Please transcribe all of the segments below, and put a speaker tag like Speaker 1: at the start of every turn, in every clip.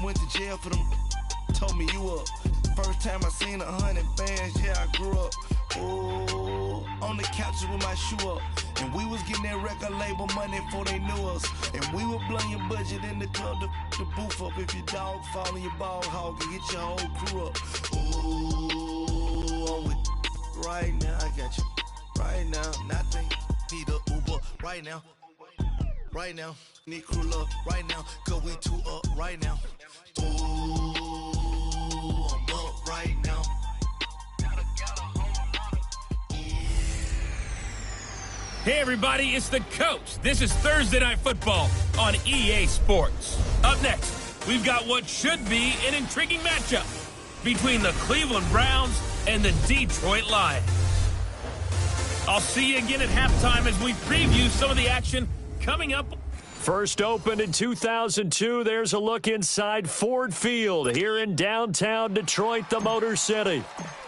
Speaker 1: done went to jail for them. Told me you up. First time I seen 100 bands, yeah, I grew up. Ooh, on the couches with my shoe up. And we was getting that record label money before they knew us. And we would blow your budget in the club to the booth up. If your dog fall in your ball hog and get your whole crew up. Ooh, I'm with right now, I got you. Right now, nothing. Need a Uber right now. Right now, need crew love right now. Cause we two up right now. Ooh, I'm up right now.
Speaker 2: Hey everybody, it's the Coach. This is Thursday Night Football on EA Sports. Up next, we've got what should be an intriguing matchup between the Cleveland Browns and the Detroit Lions. I'll see you again at halftime as we preview some of the action coming up.
Speaker 3: First opened in 2002, there's a look inside Ford Field here in downtown Detroit, the Motor City.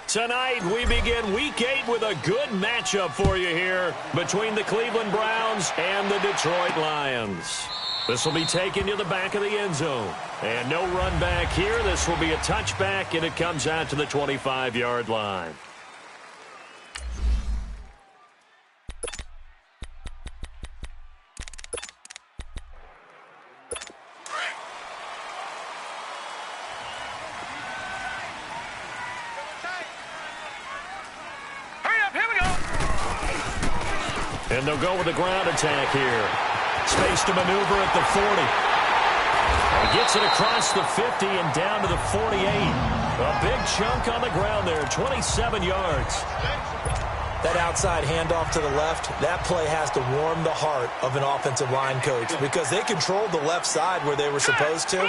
Speaker 3: Tonight, we begin Week 8 with a good matchup for you here between the Cleveland Browns and the Detroit Lions. This will be taken to the back of the end zone. And no run back here. This will be a touchback, and it comes out to the 25-yard line. And they'll go with a ground attack here. Space to maneuver at the 40. And gets it across the 50 and down to the 48. A big chunk on the ground there, 27 yards.
Speaker 4: That outside handoff to the left, that play has to warm the heart of an offensive line coach because they controlled the left side where they were supposed to.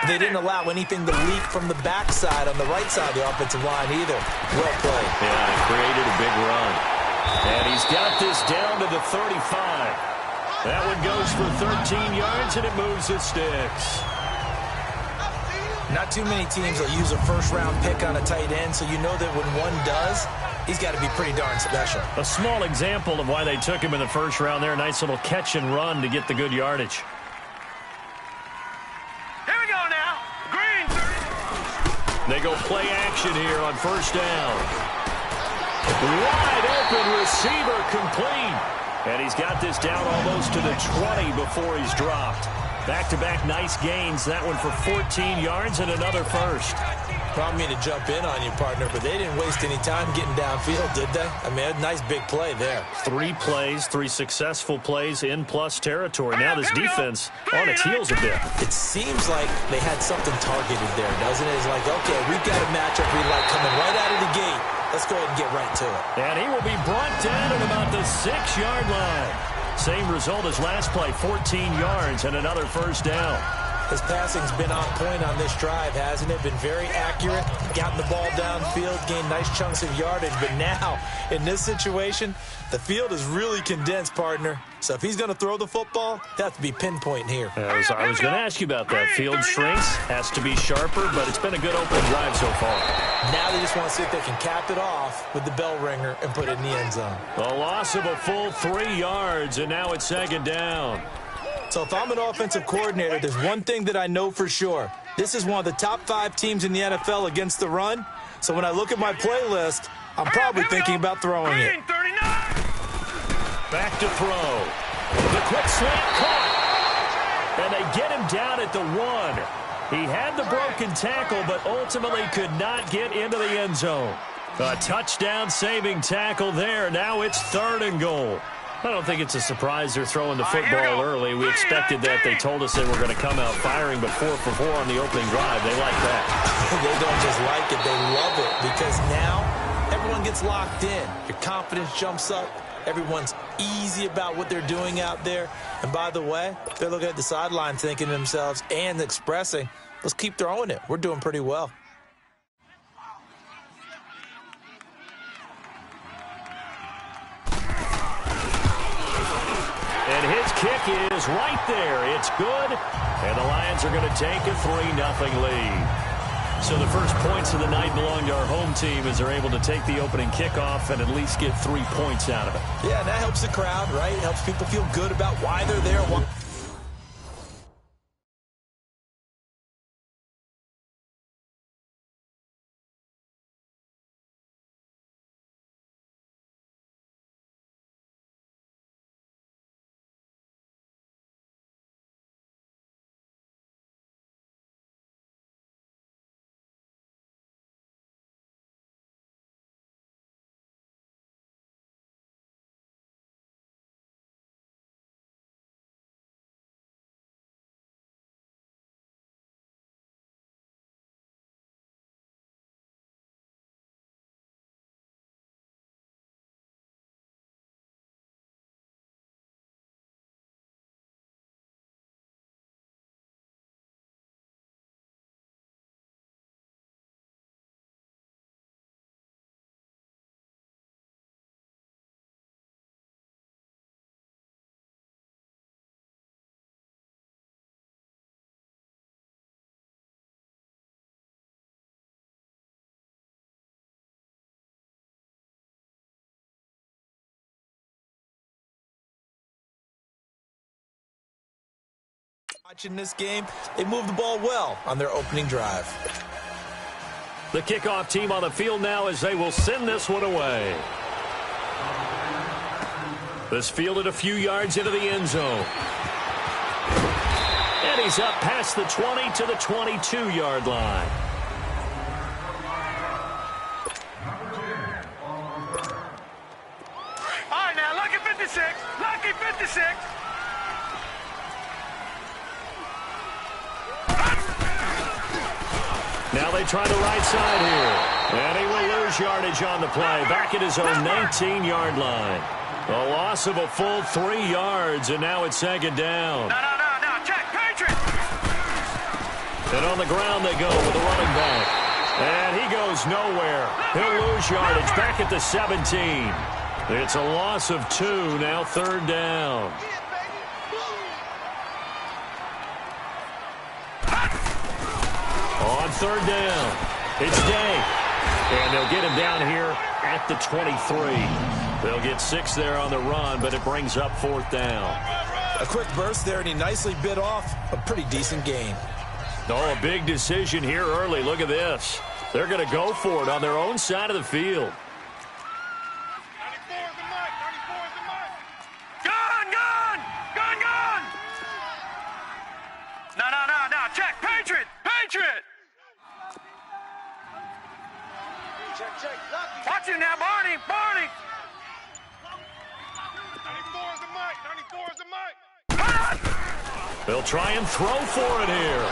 Speaker 4: They didn't allow anything to leak from the backside on the right side of the offensive line either. Well played.
Speaker 3: Yeah, it created a big run. And he's got this down to the 35. That one goes for 13 yards, and it moves the sticks.
Speaker 4: Not too many teams will use a first-round pick on a tight end, so you know that when one does, he's got to be pretty darn special.
Speaker 3: A small example of why they took him in the first round there. Nice little catch and run to get the good yardage.
Speaker 5: Here we go now. Green.
Speaker 3: They go play action here on first down. Wide open receiver complete. And he's got this down almost to the 20 before he's dropped. Back-to-back nice gains. That one for 14 yards and another first.
Speaker 4: I don't mean to jump in on you, partner, but they didn't waste any time getting downfield, did they? I mean, a nice big play there.
Speaker 3: 3 plays, 3 successful plays in plus territory. Now this defense on its heels a bit.
Speaker 4: It seems like they had something targeted there, doesn't it? It's like, okay, we've got a matchup we like coming right out of the gate. Let's go ahead and get right to it.
Speaker 3: And he will be brought down at about the 6-yard line. Same result as last play, 14 yards and another first down.
Speaker 4: His passing's been on point on this drive, hasn't it? Been very accurate, gotten the ball downfield, gained nice chunks of yardage. But now, in this situation, the field is really condensed, partner. So if he's going to throw the football, he'll have to be pinpoint here.
Speaker 3: I was going to ask you about that. Field shrinks, has to be sharper, but it's been a good opening drive so far.
Speaker 4: Now they just want to see if they can cap it off with the bell ringer and put it in the end zone.
Speaker 3: A loss of a full 3 yards, and now it's second down.
Speaker 4: So if I'm an offensive coordinator, there's one thing that I know for sure. This is one of the top 5 teams in the NFL against the run. So when I look at my playlist, I'm probably thinking about throwing it.
Speaker 3: Back to throw. The quick slant caught. And they get him down at the 1. He had the broken tackle, but ultimately could not get into the end zone. A touchdown-saving tackle there. Now it's 3rd and goal. I don't think it's a surprise they're throwing the football early. We expected that. They told us they were going to come out firing, but 4 for 4 on the opening drive. They like that.
Speaker 4: They don't just like it. They love it because now everyone gets locked in. Your confidence jumps up. Everyone's easy about what they're doing out there. And by the way, they're looking at the sideline thinking to themselves and expressing, let's keep throwing it. We're doing pretty well.
Speaker 3: And his kick is right there. It's good. And the Lions are going to take a 3-0 lead. So the first points of the night belong to our home team as they're able to take the opening kickoff and at least get 3 points out of it.
Speaker 4: Yeah, and that helps the crowd, right? It helps people feel good about why they're there. Watching this game, they moved the ball well on their opening drive.
Speaker 3: The kickoff team on the field now as they will send this one away. This fielded a few yards into the end zone. And he's up past the 20 to the 22-yard line.
Speaker 5: All right, now, lucky 56. Lucky 56.
Speaker 3: Now they try the right side here. And he will lose yardage on the play. Back at his own 19-yard line. A loss of a full 3 yards, and now it's second down.
Speaker 5: No. Check, Patriot.
Speaker 3: And on the ground they go with the running back. And he goes nowhere. He'll lose yardage back at the 17. It's a loss of 2, now third down. On third down, it's Day. And they'll get him down here at the 23. They'll get 6 there on the run, but it brings up fourth down.
Speaker 4: A quick burst there, and he nicely bit off a pretty decent gain.
Speaker 3: Oh, a big decision here early. Look at this. They're going to go for it on their own side of the field.
Speaker 5: 94 is the mic. 94 is the mic. Gun. No. Check, Patriot. Check. Lucky. Watch him now, Barney. 94 is the mic.
Speaker 3: They'll try and throw for it here.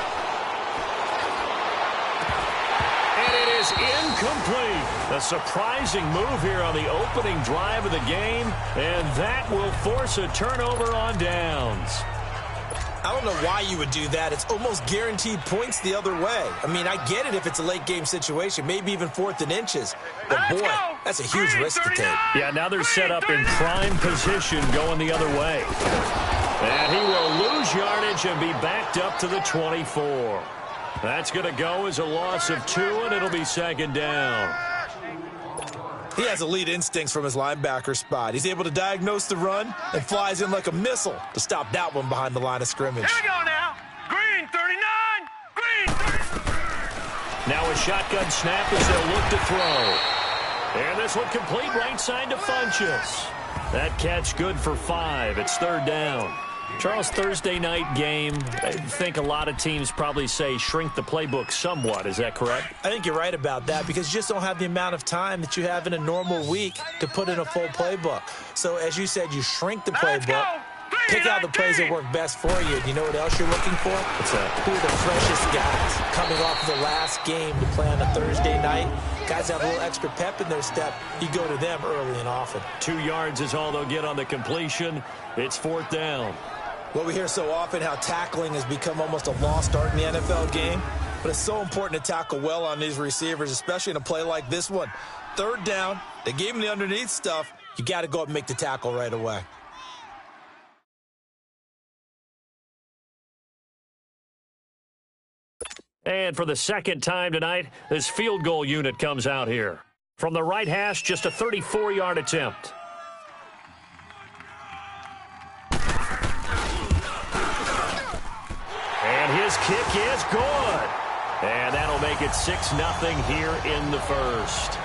Speaker 3: And it is incomplete. A surprising move here on the opening drive of the game, and that will force a turnover on downs.
Speaker 4: I don't know why you would do that. It's almost guaranteed points the other way. I mean, I get it if it's a late game situation, maybe even 4th and inches. But, boy, that's a huge risk to take.
Speaker 3: Yeah, now they're set up in prime position going the other way. And he will lose yardage and be backed up to the 24. That's going to go as a loss of 2, and it'll be second down.
Speaker 4: He has elite instincts from his linebacker spot. He's able to diagnose the run and flies in like a missile to stop that one behind the line of scrimmage.
Speaker 5: Here we go now. Green 39.
Speaker 3: Now a shotgun snap as they'll look to throw. And this one complete right side to Funchess. That catch good for 5. It's third down. Charles, Thursday night game, I think a lot of teams probably say shrink the playbook somewhat. Is that correct?
Speaker 4: I think you're right about that because you just don't have the amount of time that you have in a normal week to put in a full playbook. So, as you said, you shrink the playbook, pick out the plays that work best for you. You know what else you're looking for?
Speaker 3: What's that?
Speaker 4: Who are the freshest guys coming off of the last game to play on a Thursday night? Guys have a little extra pep in their step. You go to them early and often.
Speaker 3: 2 yards is all they'll get on the completion. It's fourth down.
Speaker 4: Well, we hear so often how tackling has become almost a lost art in the NFL game, but it's so important to tackle well on these receivers, especially in a play like this one. Third down, they gave him the underneath stuff. You got to go up and make the tackle right away.
Speaker 3: And for the second time tonight, this field goal unit comes out here. From the right hash, just a 34-yard attempt. And his kick is good. And that'll make it 6-0 here in the first.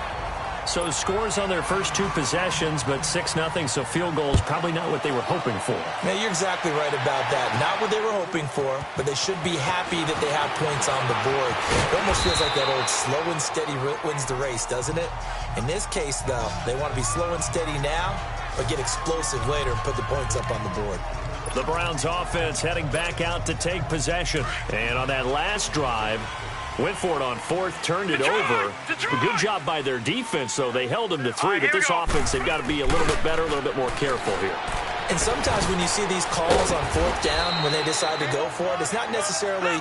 Speaker 3: So scores on their first 2 possessions, but 6-0, so field goal is probably not what they were hoping for.
Speaker 4: Now, you're exactly right about that. Not what they were hoping for, but they should be happy that they have points on the board. It almost feels like that old slow and steady wins the race, doesn't it? In this case, though, they want to be slow and steady now, but get explosive later and put the points up on the board.
Speaker 3: The Browns offense heading back out to take possession. And on that last drive, went for it on 4th, turned it over. A good job by their defense, though. They held them to 3, but this offense, they've got to be a little bit better, a little bit more careful here.
Speaker 4: And sometimes when you see these calls on 4th down, when they decide to go for it, it's not necessarily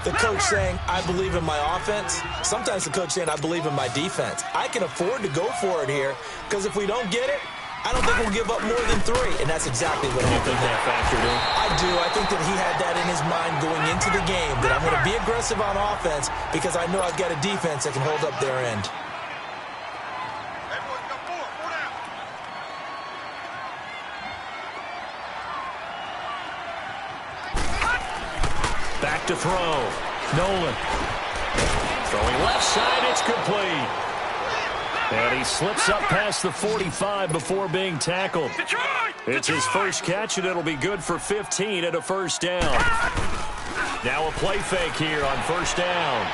Speaker 4: the coach saying, I believe in my offense. Sometimes the coach saying, I believe in my defense. I can afford to go for it here, because if we don't get it, I don't think we'll give up more than 3, and that's exactly what happened.
Speaker 3: You think that factored in?
Speaker 4: I do. I think that he had that in his mind going into the game, that I'm going to be aggressive on offense because I know I've got a defense that can hold up their end.
Speaker 3: Back to throw. Nolan. Throwing left side, it's complete. And he slips up past the 45 before being tackled. It's his first catch, and it'll be good for 15 and a first down. Now a play fake here on first down.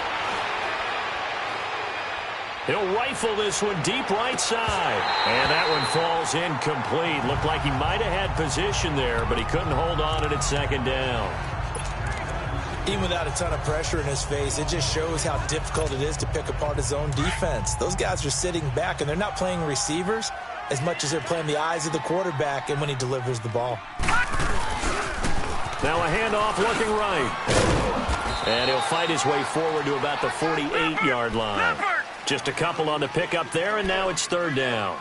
Speaker 3: He'll rifle this one deep right side. And that one falls incomplete. Looked like he might have had position there, but he couldn't hold on at second down.
Speaker 4: Even without a ton of pressure in his face, it just shows how difficult it is to pick apart his own defense. Those guys are sitting back, and they're not playing receivers as much as they're playing the eyes of the quarterback and when he delivers the ball.
Speaker 3: Now a handoff looking right. And he'll fight his way forward to about the 48-yard line. Just a couple on the pickup there, and now it's third down.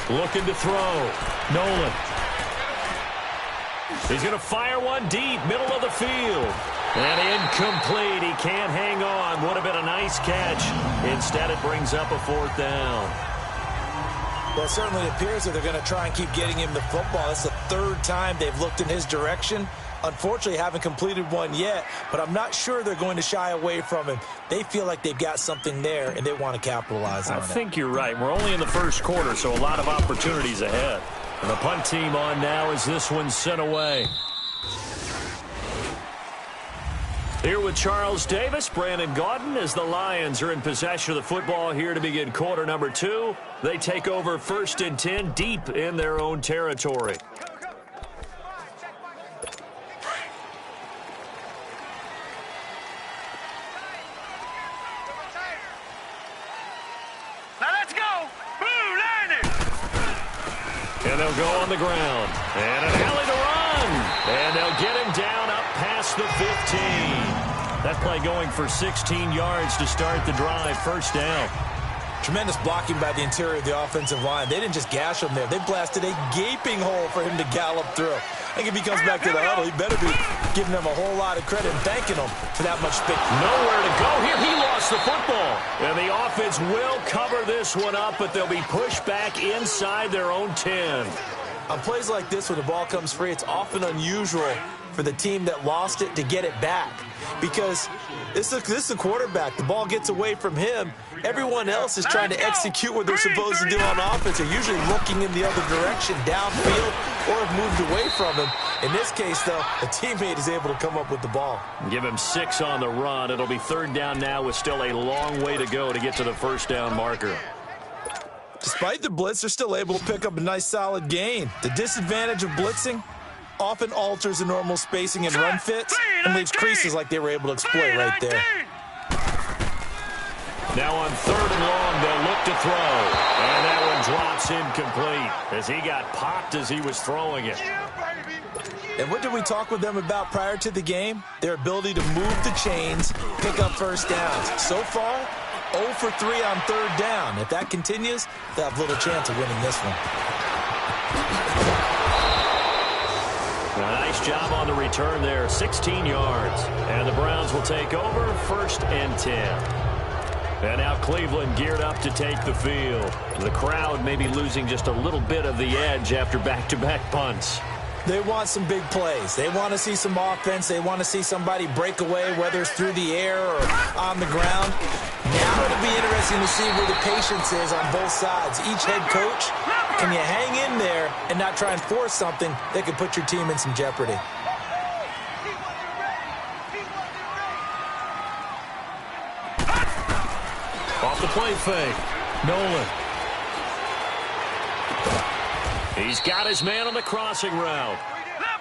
Speaker 3: Looking to throw. Nolan. He's going to fire one deep, middle of the field. And incomplete. He can't hang on. Would have been a nice catch. Instead, it brings up a fourth down.
Speaker 4: Well, it certainly appears that they're going to try and keep getting him the football. That's the third time they've looked in his direction. Unfortunately, haven't completed one yet, but I'm not sure they're going to shy away from him. They feel like they've got something there, and they want to capitalize on it.
Speaker 3: I think you're right. We're only in the first quarter, so a lot of opportunities ahead. And the punt team on now as this one's sent away. Here with Charles Davis, Brandon Gaudin, as the Lions are in possession of the football here to begin quarter number 2. They take over 1st and 10 deep in their own territory.
Speaker 5: Now let's go. Boom, landing.
Speaker 3: And they'll go on the ground. And an alley to run. And they'll get him down up past the 15. That play going for 16 yards to start the drive. First down.
Speaker 4: Tremendous blocking by the interior of the offensive line. They didn't just gash him there. They blasted a gaping hole for him to gallop through. I think if he comes back to the huddle, he better be giving them a whole lot of credit and thanking them for that much space.
Speaker 3: Nowhere to go here. He lost the football. And the offense will cover this one up, but they'll be pushed back inside their own 10.
Speaker 4: On plays like this, when the ball comes free, it's often unusual for the team that lost it to get it back. Because this is the quarterback. The ball gets away from him. Everyone else is trying to execute what they're supposed to do on offense. They're usually looking in the other direction, downfield, or have moved away from him. In this case, though, a teammate is able to come up with the ball.
Speaker 3: Give him 6 on the run. It'll be third down now with still a long way to go to get to the first down marker.
Speaker 4: Despite the blitz, they're still able to pick up a nice, solid gain. The disadvantage of blitzing often alters the normal spacing and run fits and leaves creases like they were able to exploit right there.
Speaker 3: Now on third and long, they'll look to throw. And that one drops incomplete as he got popped as he was throwing it.
Speaker 4: And what did we talk with them about prior to the game? Their ability to move the chains, pick up first downs. So far, 0 for 3 on third down. If that continues, they'll have little chance of winning this one.
Speaker 3: A nice job on the return there, 16 yards. And the Browns will take over 1st and 10. And now Cleveland geared up to take the field. The crowd may be losing just a little bit of the edge after back-to-back punts.
Speaker 4: They want some big plays. They want to see some offense. They want to see somebody break away, whether it's through the air or on the ground. Now it'll be interesting to see where the patience is on both sides. Each head coach, can you hang in there and not try and force something that could put your team in some jeopardy?
Speaker 3: Off the play fake. Nolan. He's got his man on the crossing route.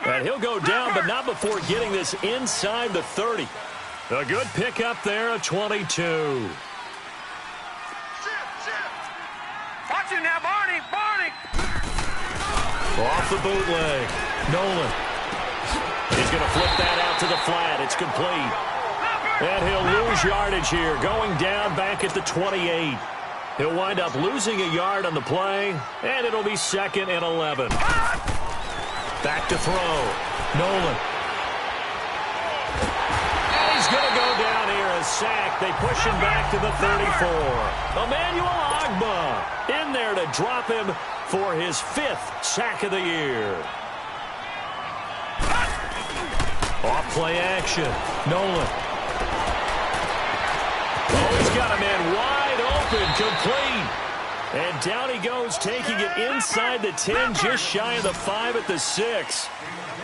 Speaker 3: And he'll go down, but not before getting this inside the 30. A good pickup there at 22.
Speaker 5: Watch it now, Barney. Barney.
Speaker 3: Off the bootleg. Nolan. He's going to flip that out to the flat. It's complete. And he'll lose yardage here, going down back at the 28. He'll wind up losing a yard on the play, and it'll be 2nd and 11. Back to throw. Nolan. And he's going to go down here as sack. They push him back to the 34. Emmanuel Ogbah in there to drop him for his 5th sack of the year. Off play action. Nolan. Oh, he's got a man wide open, complete. And down he goes, taking it inside the 10, just shy of the 5 at the 6.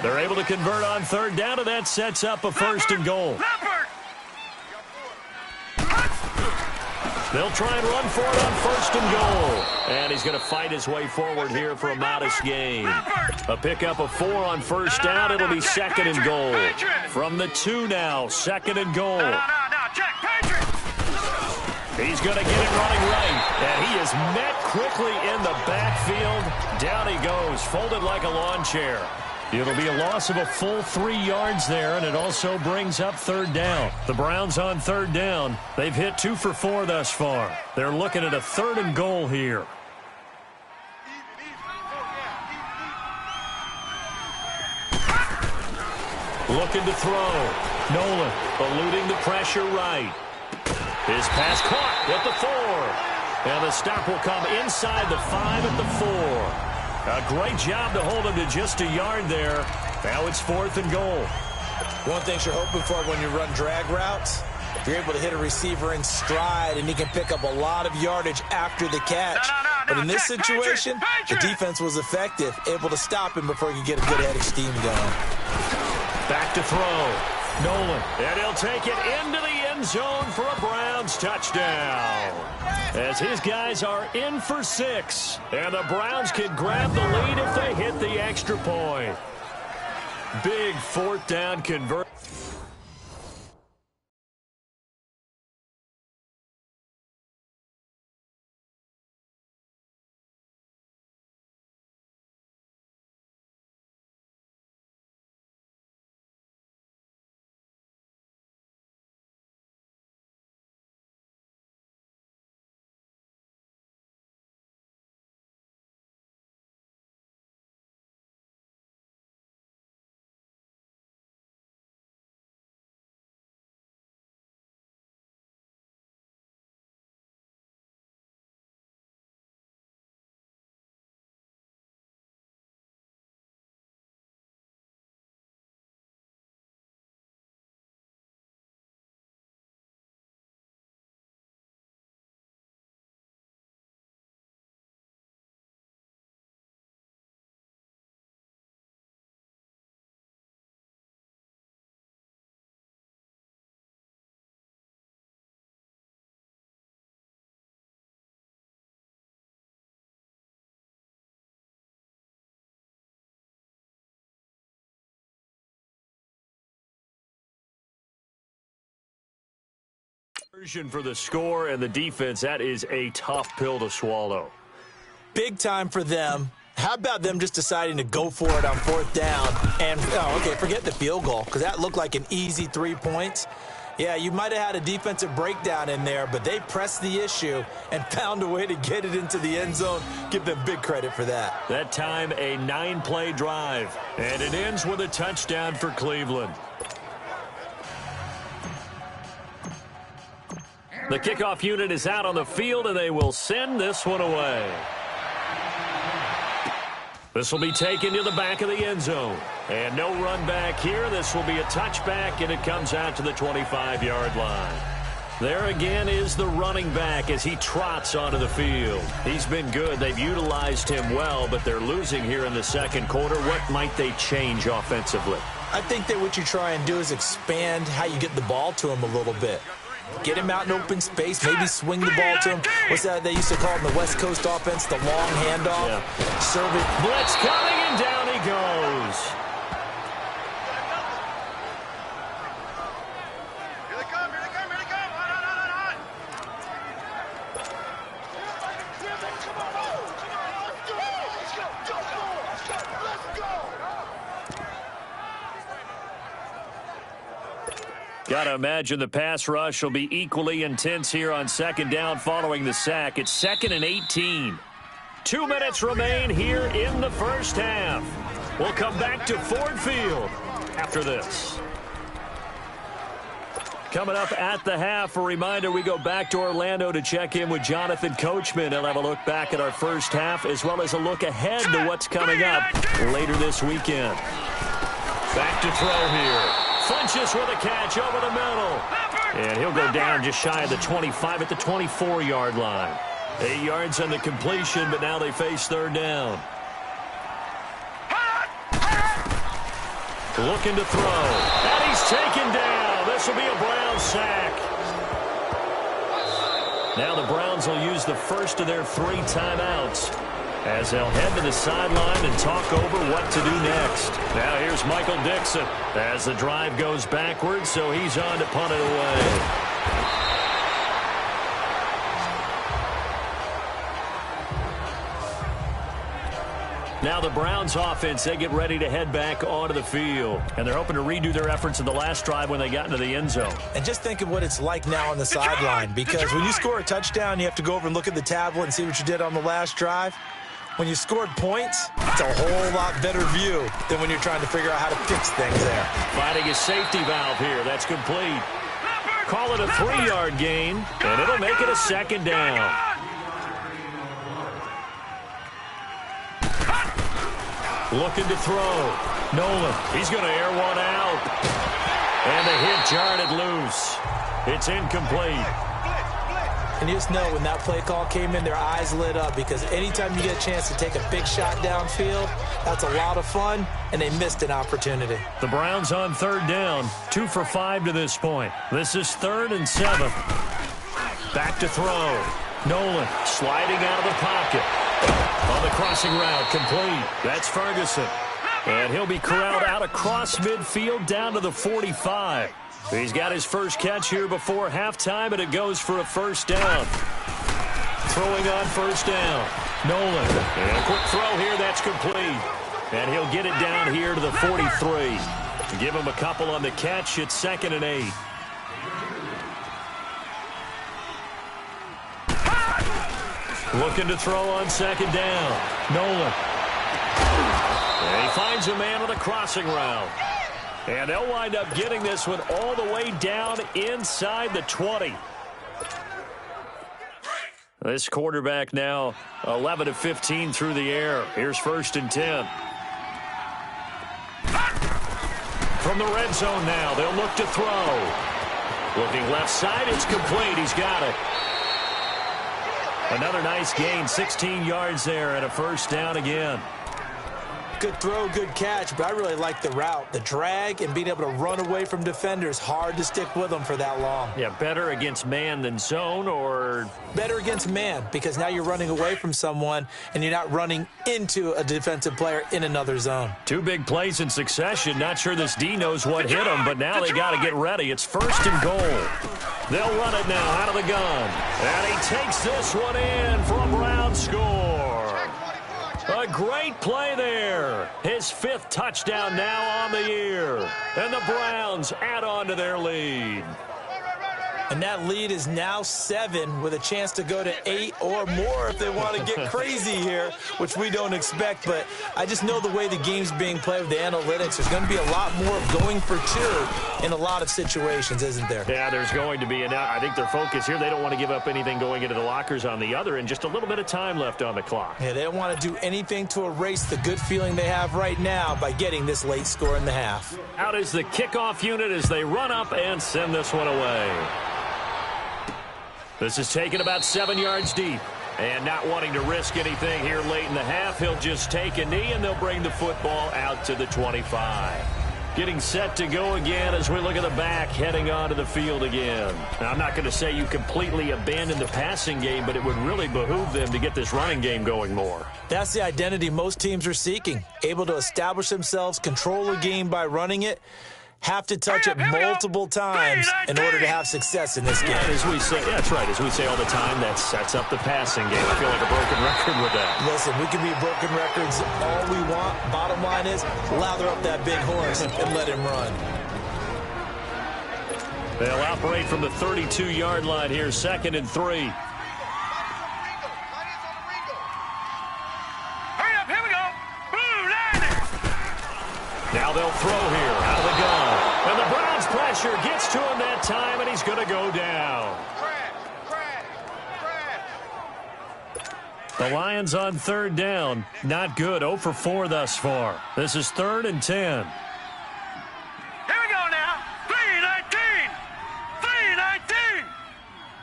Speaker 3: They're able to convert on 3rd down, and that sets up a 1st and goal. They'll try and run for it on 1st and goal. And he's going to fight his way forward here for a modest gain. A pickup of 4 on 1st down. It'll be 2nd and goal. From the 2 now, 2nd and goal. He's going to get it running right. And he is met quickly in the backfield. Down he goes, folded like a lawn chair. It'll be a loss of a full 3 yards there, and it also brings up 3rd down. The Browns on 3rd down. They've hit 2 for 4 thus far. They're looking at a 3rd and goal here. Looking to throw. Nolan eluding the pressure right. His pass caught at the 4. And the stop will come inside the 5 at the 4. A great job to hold him to just a yard there. Now it's 4th and goal.
Speaker 4: One thing you're hoping for when you run drag routes, if you're able to hit a receiver in stride and he can pick up a lot of yardage after the catch. But in this situation, the defense was effective, able to stop him before he could get a good head of steam going.
Speaker 3: Back to throw. Nolan. And he'll take it into the end zone for a Browns touchdown. As his guys are in for 6. And the Browns can grab the lead if they hit the extra point. Big 4th down convert. For the score and the defense, that is a tough pill to swallow.
Speaker 4: Big time for them. How about them just deciding to go for it on 4th down? And, forget the field goal, because that looked like an easy 3 points. Yeah, you might have had a defensive breakdown in there, but they pressed the issue and found a way to get it into the end zone. Give them big credit for that.
Speaker 3: That time, a 9-play drive, and it ends with a touchdown for Cleveland. The kickoff unit is out on the field, and they will send this one away. This will be taken to the back of the end zone. And no run back here. This will be a touchback, and it comes out to the 25-yard line. There again is the running back as he trots onto the field. He's been good. They've utilized him well, but they're losing here in the 2nd quarter. What might they change offensively?
Speaker 4: I think that what you try and do is expand how you get the ball to him a little bit. Get him out in open space, maybe swing the ball to him. What's that they used to call in the West Coast offense, the long handoff?
Speaker 3: Yeah.
Speaker 4: Serve it.
Speaker 3: Blitz coming, and down he goes.
Speaker 5: Here they come, here they come, here they come. On. Let's go.
Speaker 3: Got to imagine the pass rush will be equally intense here on 2nd down following the sack. It's 2nd and 18. 2 minutes remain here in the 1st half. We'll come back to Ford Field after this. Coming up at the half, a reminder, we go back to Orlando to check in with Jonathan Coachman. He'll have a look back at our first half as well as a look ahead to what's coming up later this weekend. Back to throw here. Funches with a catch over the middle. And he'll go down just shy of the 25 at the 24-yard line. 8 yards on the completion, but now they face third down. Looking to throw. And he's taken down. This will be a Browns sack. Now the Browns will use the first of their 3 timeouts as they'll head to the sideline and talk over what to do next. Now here's Michael Dixon as the drive goes backwards, so he's on to punt it away. Now the Browns offense, they get ready to head back onto the field. And they're hoping to redo their efforts in the last drive when they got into the end zone.
Speaker 4: And just think of what it's like now on the sideline, because when you score a touchdown, you have to go over and look at the tablet and see what you did on the last drive. When you scored points, it's a whole lot better view than when you're trying to figure out how to fix things there.
Speaker 3: Finding a safety valve here. That's complete. Call it a 3-yard gain, and it'll make it a second down. Looking to throw. Nolan, he's going to air one out. And the hit jarred it loose. It's incomplete.
Speaker 4: And you just know when that play call came in, their eyes lit up, because anytime you get a chance to take a big shot downfield, that's a lot of fun, and they missed an opportunity.
Speaker 3: The Browns on third down, 2 for 5 to this point. This is 3rd and 7. Back to throw. Nolan sliding out of the pocket. On the crossing route, complete. That's Ferguson. And he'll be corralled out across midfield down to the 45. He's got his first catch here before halftime, and it goes for a first down. Throwing on first down. Nolan. And a quick throw here, that's complete. And he'll get it down here to the 43. Give him a couple on the catch. It's 2nd and 8. Looking to throw on second down. Nolan. And he finds a man on the crossing route. And they'll wind up getting this one all the way down inside the 20. This quarterback now 11 of 15 through the air. Here's 1st and 10. From the red zone now, they'll look to throw. Looking left side, it's complete. He's got it. Another nice gain, 16 yards there, and a first down again.
Speaker 4: Good throw, good catch, but I really like the route. The drag and being able to run away from defenders, hard to stick with them for that long.
Speaker 3: Yeah, better against man than zone, or?
Speaker 4: Better against man, because now you're running away from someone and you're not running into a defensive player in another zone. 2
Speaker 3: big plays in succession. Not sure this D knows what hit him, but now they got to get ready. It's 1st and goal. They'll run it now out of the gun. And he takes this one in for a Brown score. A great play there. His 5th touchdown now on the year. And the Browns add on to their lead.
Speaker 4: And that lead is now 7 with a chance to go to 8 or more if they want to get crazy here, which we don't expect. But I just know the way the game's being played with the analytics, there's going to be a lot more going for 2 in a lot of situations, isn't there?
Speaker 3: Yeah, there's going to be. And I think their focus here, they don't want to give up anything going into the lockers on the other, and just a little bit of time left on the clock.
Speaker 4: Yeah, they don't want to do anything to erase the good feeling they have right now by getting this late score in the half.
Speaker 3: Out is the kickoff unit as they run up and send this one away. This is taken about 7 yards deep. And not wanting to risk anything here late in the half, he'll just take a knee, and they'll bring the football out to the 25. Getting set to go again as we look at the back, heading onto the field again. Now, I'm not going to say you completely abandon the passing game, but it would really behoove them to get this running game going more.
Speaker 4: That's the identity most teams are seeking. Able to establish themselves, control a game by running it. Have to touch it multiple times in order to have success in this game.
Speaker 3: And as we say, yeah, that's right. As we say all the time, that sets up the passing game. I feel like a broken record with that.
Speaker 4: Listen, we can be broken records all we want. Bottom line is, lather up that big horse and let him run.
Speaker 3: They'll operate from the 32-yard line here, 2nd and 3.
Speaker 5: Hurry up, here we go. Boom, line it.
Speaker 3: Now they'll throw here out of the gun. And the Browns pressure gets to him that time, and he's going to go down. The Lions on third down. Not good. 0 for 4 thus far. This is 3rd and 10.
Speaker 5: Here we go now. 3-19.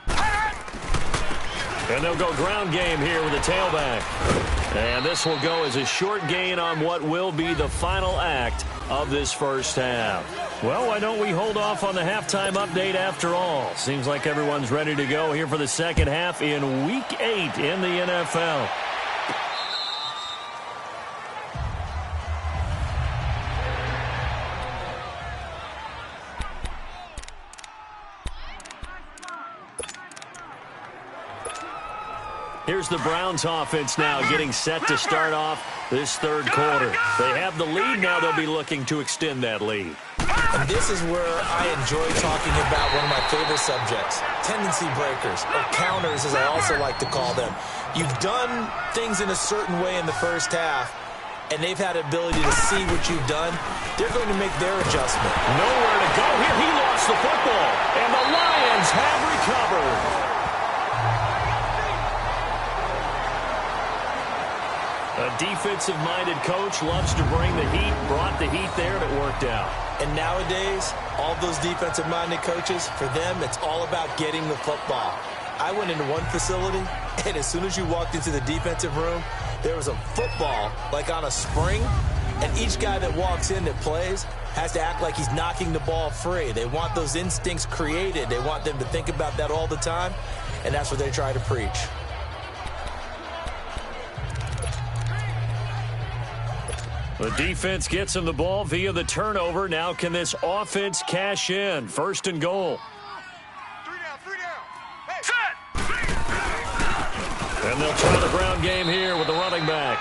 Speaker 5: 3-19.
Speaker 3: And they'll go ground game here with a tailback. And this will go as a short gain on what will be the final act of this first half. Well, why don't we hold off on the halftime update after all? Seems like everyone's ready to go here for the second half in Week 8 in the NFL. Here's the Browns offense now getting set to start off this third quarter. They have the lead now. They'll be looking to extend that lead.
Speaker 4: And this is where I enjoy talking about one of my favorite subjects, tendency breakers, or counters as I also like to call them. You've done things in a certain way in the first half, and they've had the ability to see what you've done. They're going to make their adjustment.
Speaker 3: Nowhere to go here. He lost the football, and the Lions have recovered. A defensive-minded coach loves to bring the heat, brought the heat there, and it worked out.
Speaker 4: And nowadays, all those defensive-minded coaches, for them, it's all about getting the football. I went into one facility, and as soon as you walked into the defensive room, there was a football, like on a spring, and each guy that walks in that plays has to act like he's knocking the ball free. They want those instincts created. They want them to think about that all the time, and that's what they try to preach.
Speaker 3: The defense gets him the ball via the turnover. Now can this offense cash in? 1st and goal.
Speaker 5: 3 down. Hey. Set.
Speaker 3: And they'll try the ground game here with the running back.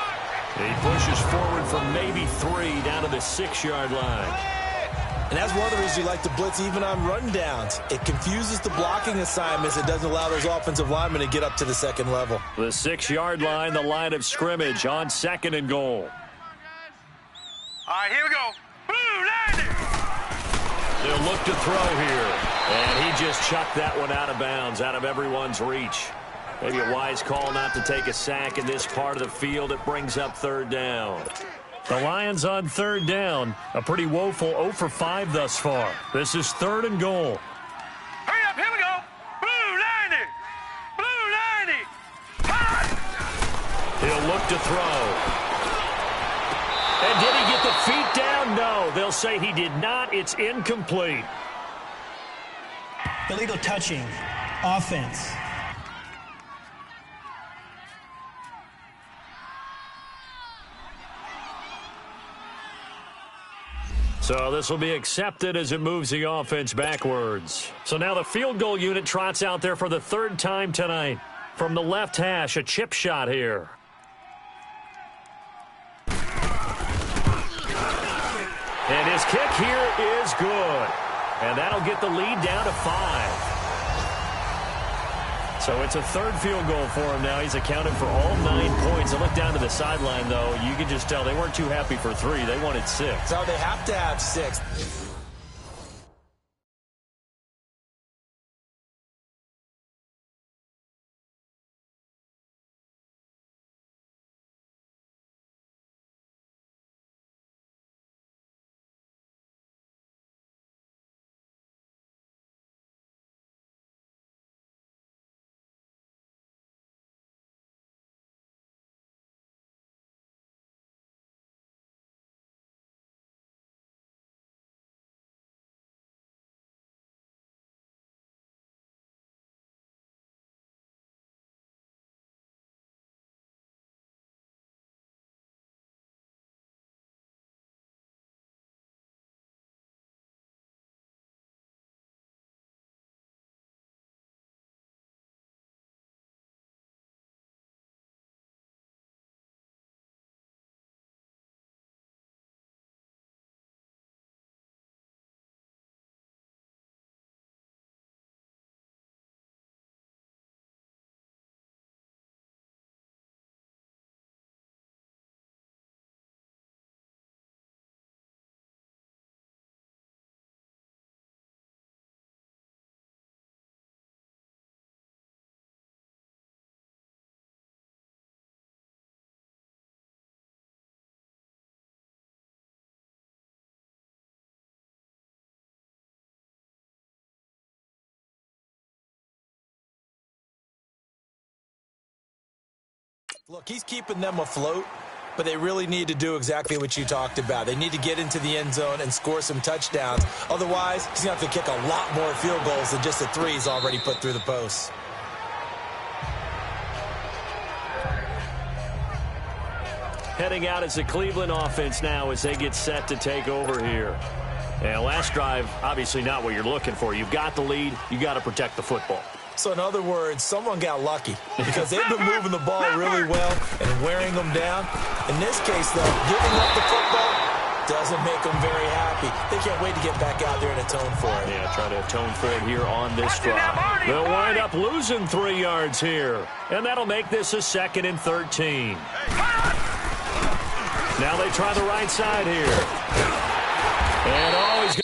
Speaker 3: He pushes forward for maybe 3 down to the 6-yard line.
Speaker 4: And that's one of the reasons you like to blitz even on rundowns. It confuses the blocking assignments. It doesn't allow those offensive linemen to get up to the second level.
Speaker 3: The 6-yard line, the line of scrimmage on 2nd and goal.
Speaker 5: All right, here we go. Blue landing.
Speaker 3: They'll look to throw here. And he just chucked that one out of bounds, out of everyone's reach. Maybe a wise call not to take a sack in this part of the field. It brings up 3rd down. The Lions on 3rd down. A pretty woeful 0 for 5 thus far. This is 3rd and goal.
Speaker 5: Hurry up, here we go. Blue landing. Blue landing. Hot.
Speaker 3: He'll look to throw. And did he get the feet down? No. They'll say he did not. It's incomplete.
Speaker 6: Illegal touching. Offense.
Speaker 3: So this will be accepted as it moves the offense backwards. So now the field goal unit trots out there for the 3rd time tonight. From the left hash, a chip shot here. And his kick here is good. And that'll get the lead down to 5. So it's a 3rd field goal for him now. He's accounted for all 9 points. I look down to the sideline, though. You can just tell they weren't too happy for 3. They wanted 6.
Speaker 4: So they have to have 6. Look, he's keeping them afloat, but they really need to do exactly what you talked about. They need to get into the end zone and score some touchdowns. Otherwise, he's going to have to kick a lot more field goals than just the 3 he's already put through the posts.
Speaker 3: Heading out as the Cleveland offense now as they get set to take over here. And last drive, obviously not what you're looking for. You've got the lead. You got to protect the football.
Speaker 4: So in other words, someone got lucky because they've been moving the ball really well and wearing them down. In this case, though, giving up the football doesn't make them very happy. They can't wait to get back out there and atone for it.
Speaker 3: Yeah, try to atone for it here on this drive. They'll wind up losing 3 yards here, and that'll make this a 2nd and 13. Now they try the right side here. And always.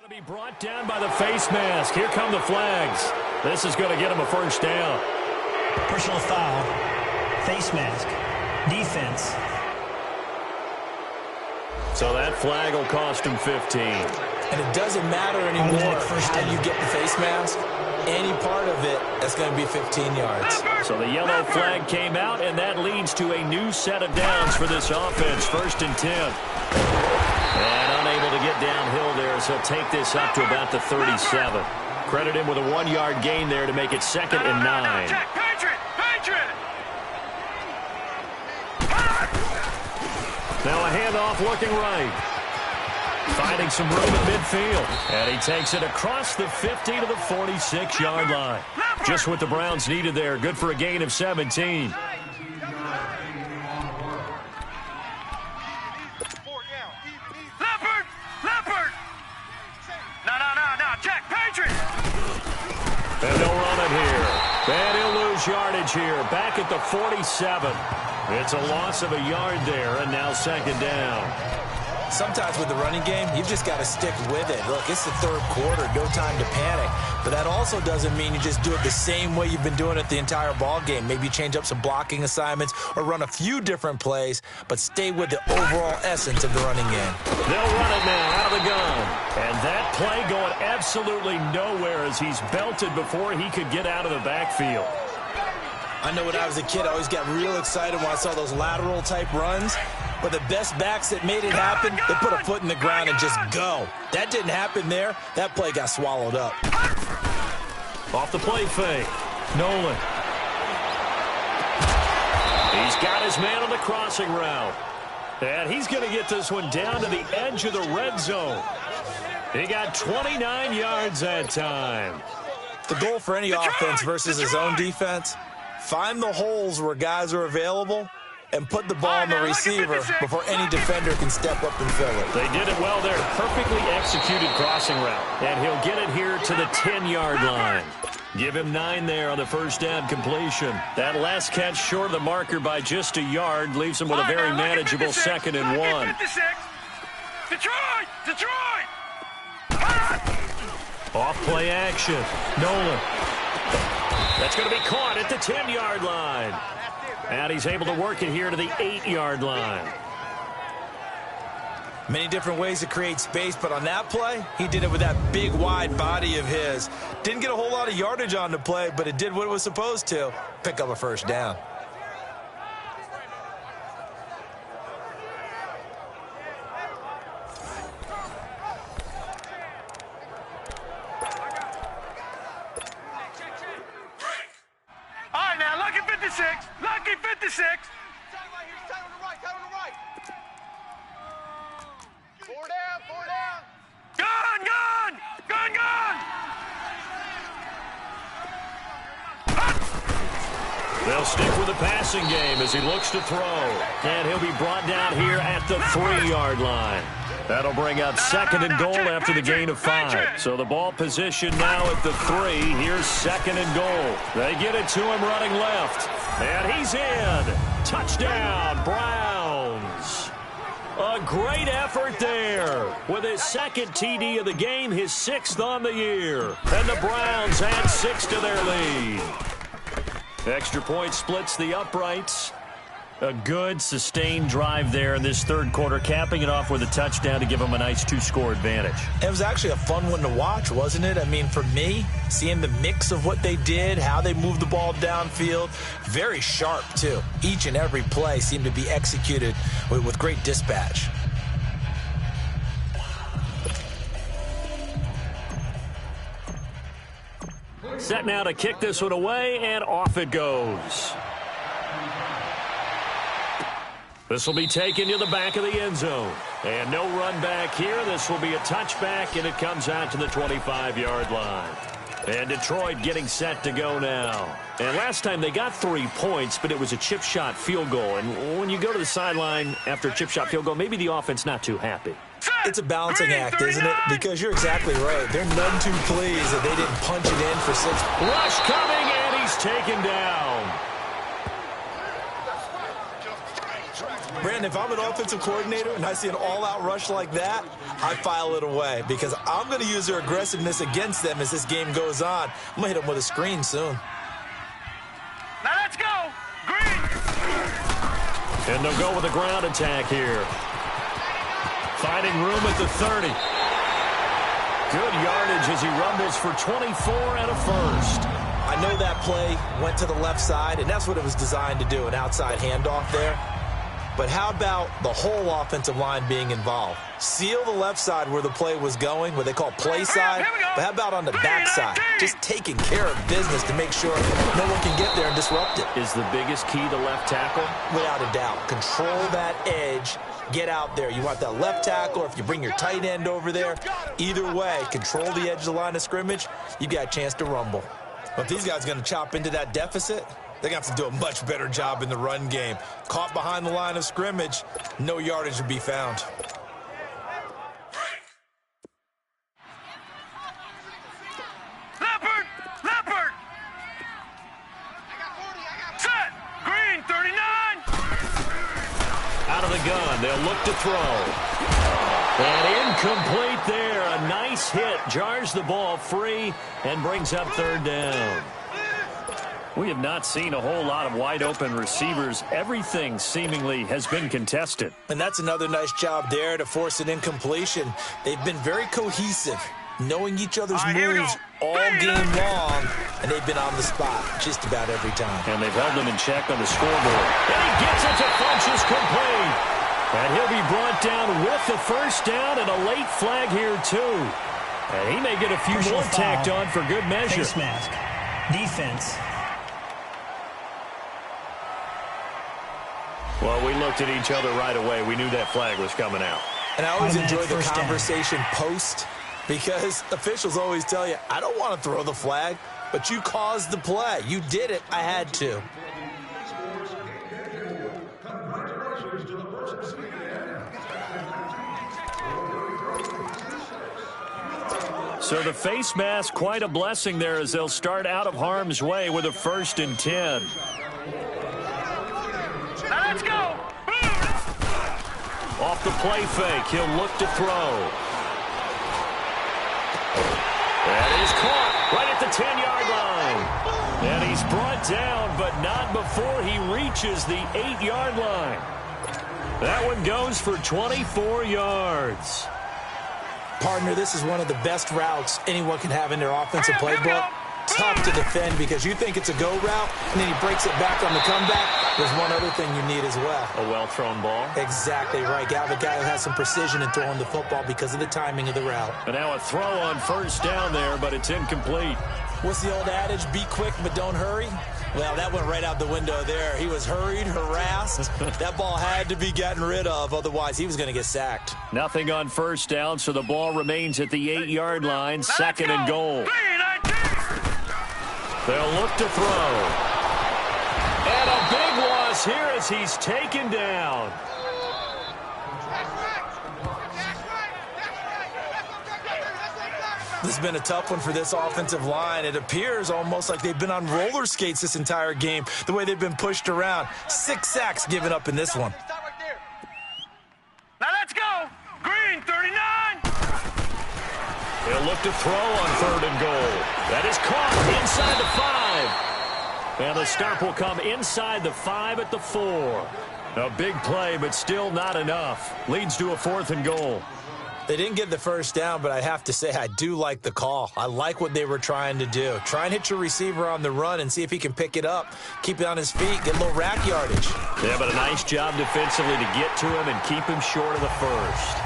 Speaker 3: Be brought down by the face mask. Here come the flags. This is going to get him a first down.
Speaker 6: Personal foul. Face mask. Defense.
Speaker 3: So that flag will cost him 15.
Speaker 4: And it doesn't matter anymore how you get the face mask. Any part of it, that's going to be 15 yards.
Speaker 3: So the yellow flag came out, and that leads to a new set of downs for this offense. 1st and 10. And unable to get downhill there, so take this up to about the 37. Credit him with a 1-yard gain there to make it 2nd and 9.
Speaker 5: Check, Patriot! Patriot!
Speaker 3: Now a handoff looking right. Finding some room at midfield. And he takes it across the 50 to the 46-yard line. Just what the Browns needed there. Good for a gain of 17. And they'll run it here. And he'll lose yardage here. Back at the 47. It's a loss of a yard there, and now 2nd down.
Speaker 4: Sometimes with the running game, you've just got to stick with it. Look, it's the 3rd quarter, no time to panic. But that also doesn't mean you just do it the same way you've been doing it the entire ball game. Maybe change up some blocking assignments or run a few different plays, but stay with the overall essence of the running game.
Speaker 3: They'll run it now out of the gun. And that play going absolutely nowhere as he's belted before he could get out of the backfield.
Speaker 4: I know when I was a kid, I always got real excited when I saw those lateral-type runs. But the best backs that made it happen, they put a foot in the ground and just go. That didn't happen there. That play got swallowed up.
Speaker 3: Off the play fake. Nolan. He's got his man on the crossing route. And he's going to get this one down to the edge of the red zone. He got 29 yards that time.
Speaker 4: The goal for any offense versus his own defense, find the holes where guys are available and put the ball on the receiver before any defender can step up and fill it.
Speaker 3: They did it well there. Perfectly executed crossing route. And he'll get it here to the 10-yard line. Give him 9 there on the first down completion. That last catch short of the marker by just a yard leaves him with a very manageable 2nd and 1.
Speaker 5: Detroit! Detroit!
Speaker 3: Off play action. Nolan. That's going to be caught at the 10-yard line. And he's able to work it here to the 8-yard line.
Speaker 4: Many different ways to create space, but on that play, he did it with that big, wide body of his. Didn't get a whole lot of yardage on the play, but it did what it was supposed to. Pick up a first down.
Speaker 5: All right, now, lucky 56. Lucky 56. Four down. Gun!
Speaker 3: They'll stick with the passing game as he looks to throw. And he'll be brought down here at the 3-yard line. That'll bring up 2nd and goal after the gain of 5. So the ball position now at the 3. Here's 2nd and goal. They get it to him running left. And he's in. Touchdown, Browns. A great effort there. With his 2nd TD of the game, his 6th on the year. And the Browns add 6 to their lead. Extra point splits the uprights. A good, sustained drive there in this 3rd quarter, capping it off with a touchdown to give them a nice 2-score advantage.
Speaker 4: It was actually a fun one to watch, wasn't it? I mean, for me, seeing the mix of what they did, how they moved the ball downfield, very sharp, too. Each and every play seemed to be executed with great dispatch.
Speaker 3: Set now to kick this one away, and off it goes. This will be taken to the back of the end zone. And no run back here. This will be a touchback, and it comes out to the 25-yard line. And Detroit getting set to go now. And last time they got 3 points, but it was a chip shot field goal. And when you go to the sideline after a chip shot field goal, maybe the offense not too happy.
Speaker 4: It's a balancing act, isn't it? Because you're exactly right. They're none too pleased that they didn't punch it in for 6.
Speaker 3: Rush coming, and he's taken down.
Speaker 4: Brandon, if I'm an offensive coordinator and I see an all-out rush like that, I file it away because I'm going to use their aggressiveness against them as this game goes on. I'm going to hit them with a screen soon.
Speaker 5: Now let's go. Green.
Speaker 3: And they'll go with a ground attack here. Finding room at the 30. Good yardage as he rumbles for 24 and a first.
Speaker 4: I know that play went to the left side, and that's what it was designed to do, an outside handoff there. But how about the whole offensive line being involved? Seal the left side where the play was going, what they call play side. But how about on the back side? Just taking care of business to make sure no one can get there and disrupt it.
Speaker 3: Is the biggest key to left tackle?
Speaker 4: Without a doubt. Control that edge. Get out there. You want that left tackle, or if you bring your tight end over there, either way, control the edge of the line of scrimmage, you got a chance to rumble. But if these guys are going to chop into that deficit, they're going to have to do a much better job in the run game. Caught behind the line of scrimmage, no yardage to be found.
Speaker 5: Leopard! Leopard! Set! Green, 39!
Speaker 3: Out of the gun, they'll look to throw. And incomplete there. A nice hit. Jars the ball free and brings up 3rd down. We have not seen a whole lot of wide-open receivers. Everything seemingly has been contested.
Speaker 4: And that's another nice job there to force an incompletion. They've been very cohesive, knowing each other's moves all game long, and they've been on the spot just about every time.
Speaker 3: And they've held them in check on the scoreboard. And he gets it to Funchess complete. And he'll be brought down with the first down and a late flag here, too. And he may get a few more tacked on for good measure.
Speaker 6: Face mask. Defense.
Speaker 3: Well, we looked at each other right away. We knew that flag was coming out.
Speaker 4: And I always enjoy the conversation post because officials always tell you, I don't want to throw the flag, but you caused the play. You did it. I had to.
Speaker 3: So the face mask, quite a blessing there as they'll start out of harm's way with a 1st and 10.
Speaker 5: Now let's go.
Speaker 3: Off the play fake, he'll look to throw. That is caught right at the 10-yard line. And he's brought down, but not before he reaches the 8-yard line. That one goes for 24 yards.
Speaker 4: Partner, this is one of the best routes anyone can have in their offensive playbook. Tough to defend because you think it's a go route, and then he breaks it back on the comeback. There's one other thing you need as well.
Speaker 3: A well-thrown ball.
Speaker 4: Exactly right. You have a guy who has some precision in throwing the football because of the timing of the route.
Speaker 3: And now a throw on 1st down there, but it's incomplete.
Speaker 4: What's the old adage? Be quick, but don't hurry. Well, that went right out the window there. He was hurried, harassed. That ball had to be gotten rid of, otherwise he was going to get sacked.
Speaker 3: Nothing on 1st down, so the ball remains at the 8-yard line, 2nd and goal. They'll look to throw. is here as he's taken down.
Speaker 4: This has been a tough one for this offensive line. It appears almost like they've been on roller skates this entire game, the way they've been pushed around. 6 sacks given up in this one.
Speaker 5: Now let's go. Green, 39.
Speaker 3: He'll look to throw on 3rd and goal. That is caught inside the 5. And the stop will come inside the 5 at the 4. A big play, but still not enough. Leads to a 4th and goal.
Speaker 4: They didn't get the first down, but I have to say I do like the call. I like what they were trying to do. Try and hit your receiver on the run and see if he can pick it up. Keep it on his feet, get a little rack yardage.
Speaker 3: Yeah, but a nice job defensively to get to him and keep him short of the first.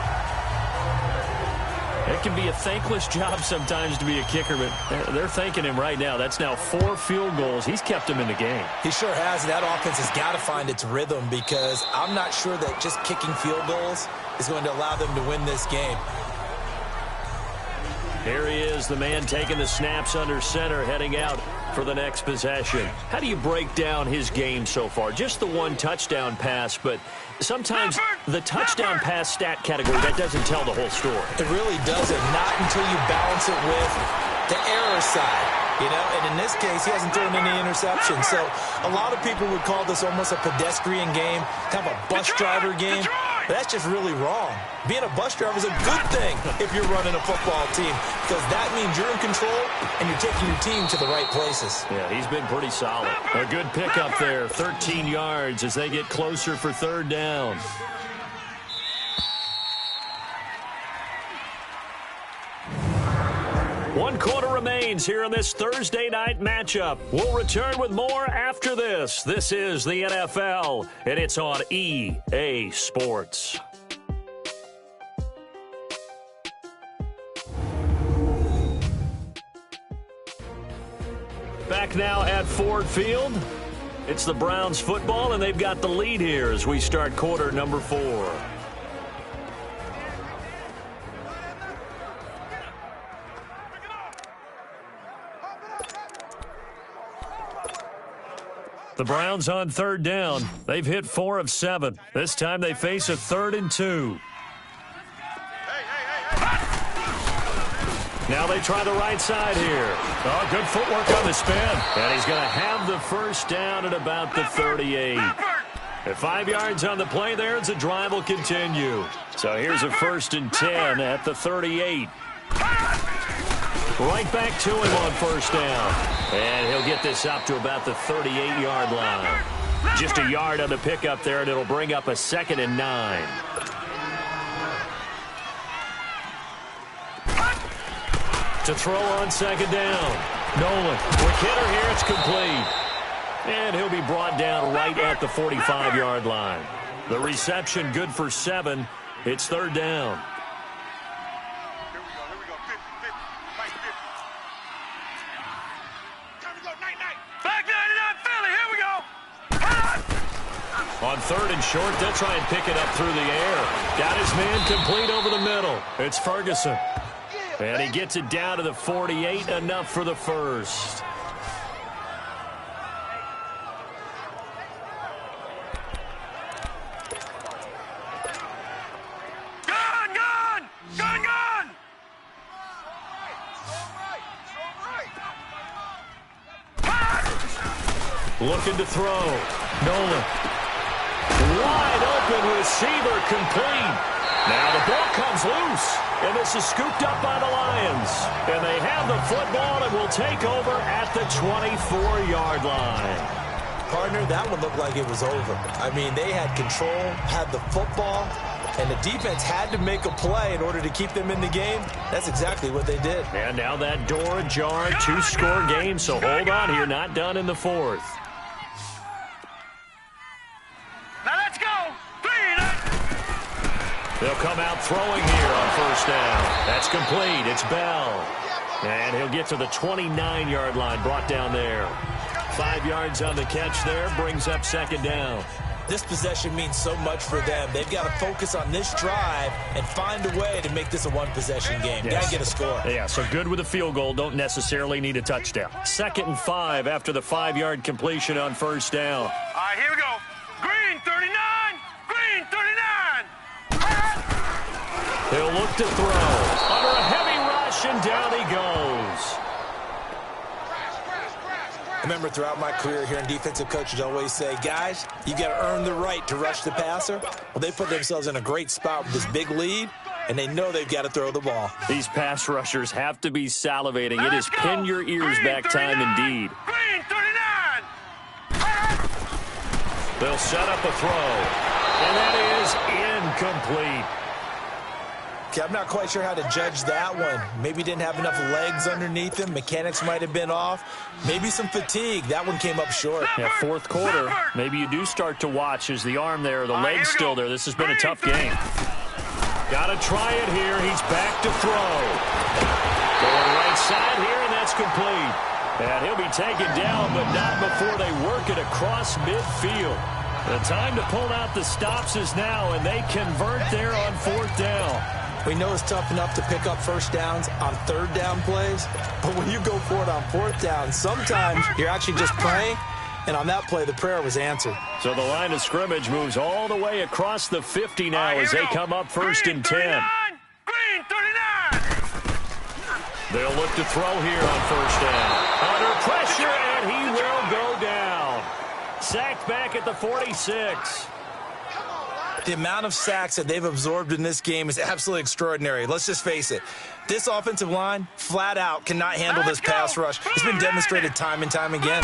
Speaker 3: It can be a thankless job sometimes to be a kicker, but they're thanking him right now. That's now 4 field goals. He's kept him in the game.
Speaker 4: He sure has. That offense has got to find its rhythm because I'm not sure that just kicking field goals is going to allow them to win this game.
Speaker 3: Here he is, the man taking the snaps under center, heading out for the next possession. How do you break down his game so far? Just the 1 touchdown pass, but sometimes the touchdown pass stat category, that doesn't tell the whole story.
Speaker 4: It really doesn't. Not until you balance it with the error side. You know, and in this case, he hasn't thrown any interceptions. So a lot of people would call this almost a pedestrian game, kind of a bus driver game. But that's just really wrong. Being a bus driver is a good thing if you're running a football team because that means you're in control and you're taking your team to the right places.
Speaker 3: Yeah, he's been pretty solid. A good pickup there, 13 yards as they get closer for 3rd down. One quarter remains here in this Thursday night matchup. We'll return with more after this. This is the NFL, and it's on EA Sports. Back now at Ford Field. It's the Browns football, and they've got the lead here as we start quarter number 4. The Browns on 3rd down. They've hit 4 of 7. This time they face a 3rd and 2. Now they try the right side here. Oh, good footwork on the spin. And he's going to have the first down at about the 38. At 5 yards on the play there, as the drive will continue. So here's a 1st and 10 at the 38. Right back to him on 1st down. And he'll get this up to about the 38-yard line. Just a yard on the pickup there, and it'll bring up a 2nd and 9. To throw on 2nd down. Nolan, quick hitter here, it's complete. And he'll be brought down right at the 45-yard line. The reception good for 7. It's 3rd down. On 3rd and short, they'll try and pick it up through the air. Got his man complete over the middle. It's Ferguson. And he gets it down to the 48, enough for the first.
Speaker 5: Gun!
Speaker 3: Looking to throw. Nolan. Wide open receiver complete. Now the ball comes loose. And this is scooped up by the Lions. And they have the football and will take over at the 24-yard line.
Speaker 4: Partner, that one looked like it was over. I mean, they had control, had the football, and the defense had to make a play in order to keep them in the game. That's exactly what they did.
Speaker 3: And now that door ajar, 2-score game, so hold on here, not done in the 4th.
Speaker 5: Now let's go. 3.
Speaker 3: They'll come out throwing here on 1st down. That's complete. It's Bell. And he'll get to the 29-yard line, brought down there. 5 yards on the catch there, brings up 2nd down.
Speaker 4: This possession means so much for them. They've got to focus on this drive and find a way to make this a one-possession game.
Speaker 3: Yes.
Speaker 4: Got to get a score.
Speaker 3: Yeah, so good with a field goal. Don't necessarily need a touchdown. 2nd and 5 after the 5-yard completion on 1st down.
Speaker 5: All right, here we go.
Speaker 3: look to throw. Under a heavy rush, and down he goes.
Speaker 4: I remember throughout my career hearing defensive coaches always say, guys, you got to earn the right to rush the passer. Well, they put themselves in a great spot with this big lead, and they know they've got to throw the ball.
Speaker 3: These pass rushers have to be salivating. It is pin your ears back time indeed.
Speaker 5: Green 39.
Speaker 3: They'll set up a throw, and that is incomplete.
Speaker 4: Okay, I'm not quite sure how to judge that one. Maybe didn't have enough legs underneath him. Mechanics might have been off. Maybe some fatigue. That one came up short.
Speaker 3: Yeah, fourth quarter, maybe you do start to watch as the arm there, the leg's still there. This has been a tough game. Got to try it here. He's back to throw. Going right side here, and that's complete. And he'll be taken down, but not before they work it across midfield. The time to pull out the stops is now, and they convert there on fourth down.
Speaker 4: We know it's tough enough to pick up first downs on third down plays, but when you go for it on fourth down, sometimes you're actually just praying, and on that play, the prayer was answered.
Speaker 3: So the line of scrimmage moves all the way across the 50 now as they come up first and 10.
Speaker 5: Green 39.
Speaker 3: They'll look to throw here on first down. Under pressure, and he will go down. Sacked back at the 46.
Speaker 4: The amount of sacks that they've absorbed in this game is absolutely extraordinary. Let's just face it. This offensive line, flat out, cannot handle this pass rush. It's been demonstrated time and time again.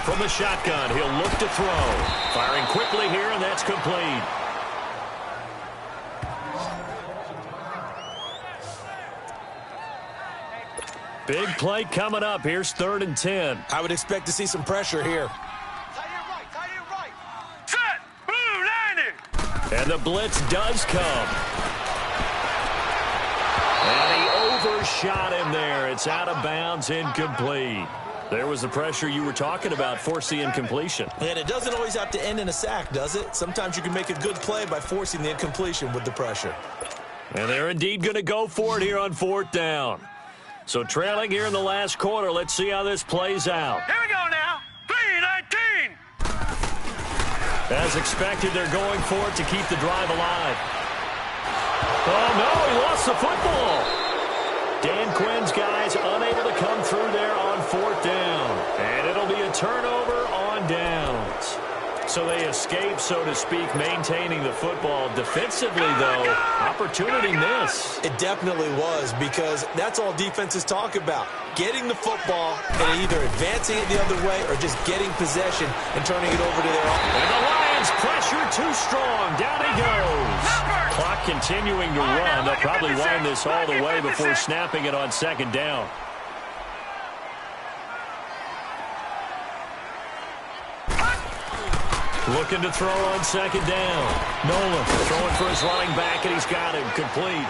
Speaker 3: From the shotgun, he'll look to throw. Firing quickly here, and that's complete. Big play coming up. Here's 3rd and 10.
Speaker 4: I would expect to see some pressure here.
Speaker 5: Set. Blue 90.
Speaker 3: And the blitz does come. And he overshot him there. It's out of bounds, incomplete. There was the pressure you were talking about, force the incompletion.
Speaker 4: And it doesn't always have to end in a sack, does it? Sometimes you can make a good play by forcing the incompletion with the pressure.
Speaker 3: And they're indeed going to go for it here on 4th down. So trailing here in the last quarter, let's see how this plays out.
Speaker 5: Here we go now. 319.
Speaker 3: As expected, they're going for it to keep the drive alive. Oh, no, he lost the football. Dan Quinn's guys unable to come through there on 4th down. And it'll be a turnover on downs. So they escape, so to speak, maintaining the football. Defensively, though, opportunity miss.
Speaker 4: It definitely was, because that's all defenses talk about. Getting the football and either advancing it the other way or just getting possession and turning it over to their own.
Speaker 3: And the Lions pressure too strong. Down he goes. Clock continuing to run. They'll probably wind this all the way before snapping it on 2nd down. Looking to throw on 2nd down. Nolan throwing for his running back, and he's got him complete.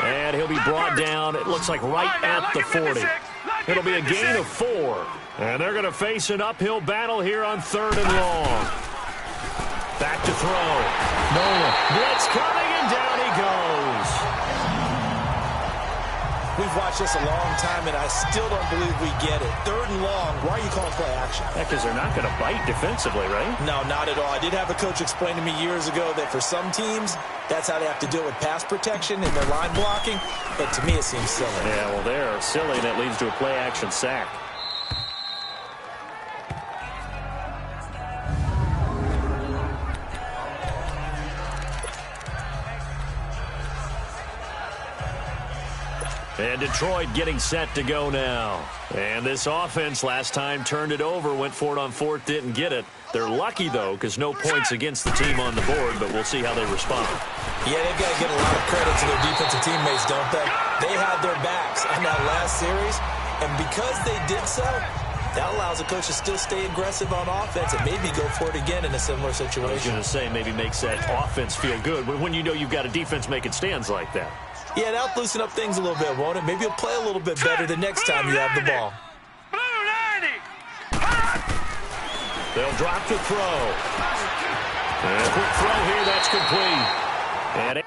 Speaker 3: And he'll be brought down, it looks like right at the 40. It'll be a gain of 4. And they're going to face an uphill battle here on 3rd and long. Back to throw. Nolan. Blitz coming, and down he goes.
Speaker 4: We've watched this a long time, and I still don't believe we get it. 3rd and long. Why are you calling play action?
Speaker 3: Because they're not going to bite defensively, right?
Speaker 4: No, not at all. I did have a coach explain to me years ago that for some teams, that's how they have to deal with pass protection and their line blocking. But to me, it seems silly.
Speaker 3: Yeah, well, they're silly, and it leads to a play action sack. And Detroit getting set to go now. And this offense last time turned it over, went for it on 4th, didn't get it. They're lucky, though, because no points against the team on the board, but we'll see how they respond.
Speaker 4: Yeah, they've got to give a lot of credit to their defensive teammates, don't they? They had their backs on that last series, and because they did so, that allows the coach to still stay aggressive on offense and maybe go for it again in a similar situation.
Speaker 3: I was going to say, maybe makes that offense feel good when you know you've got a defense making stands like that.
Speaker 4: Yeah, that'll loosen up things a little bit, won't it? Maybe you'll play a little bit better the next time you have the ball.
Speaker 5: Blue 90.
Speaker 3: They'll drop to throw. And a quick throw here, that's complete. And it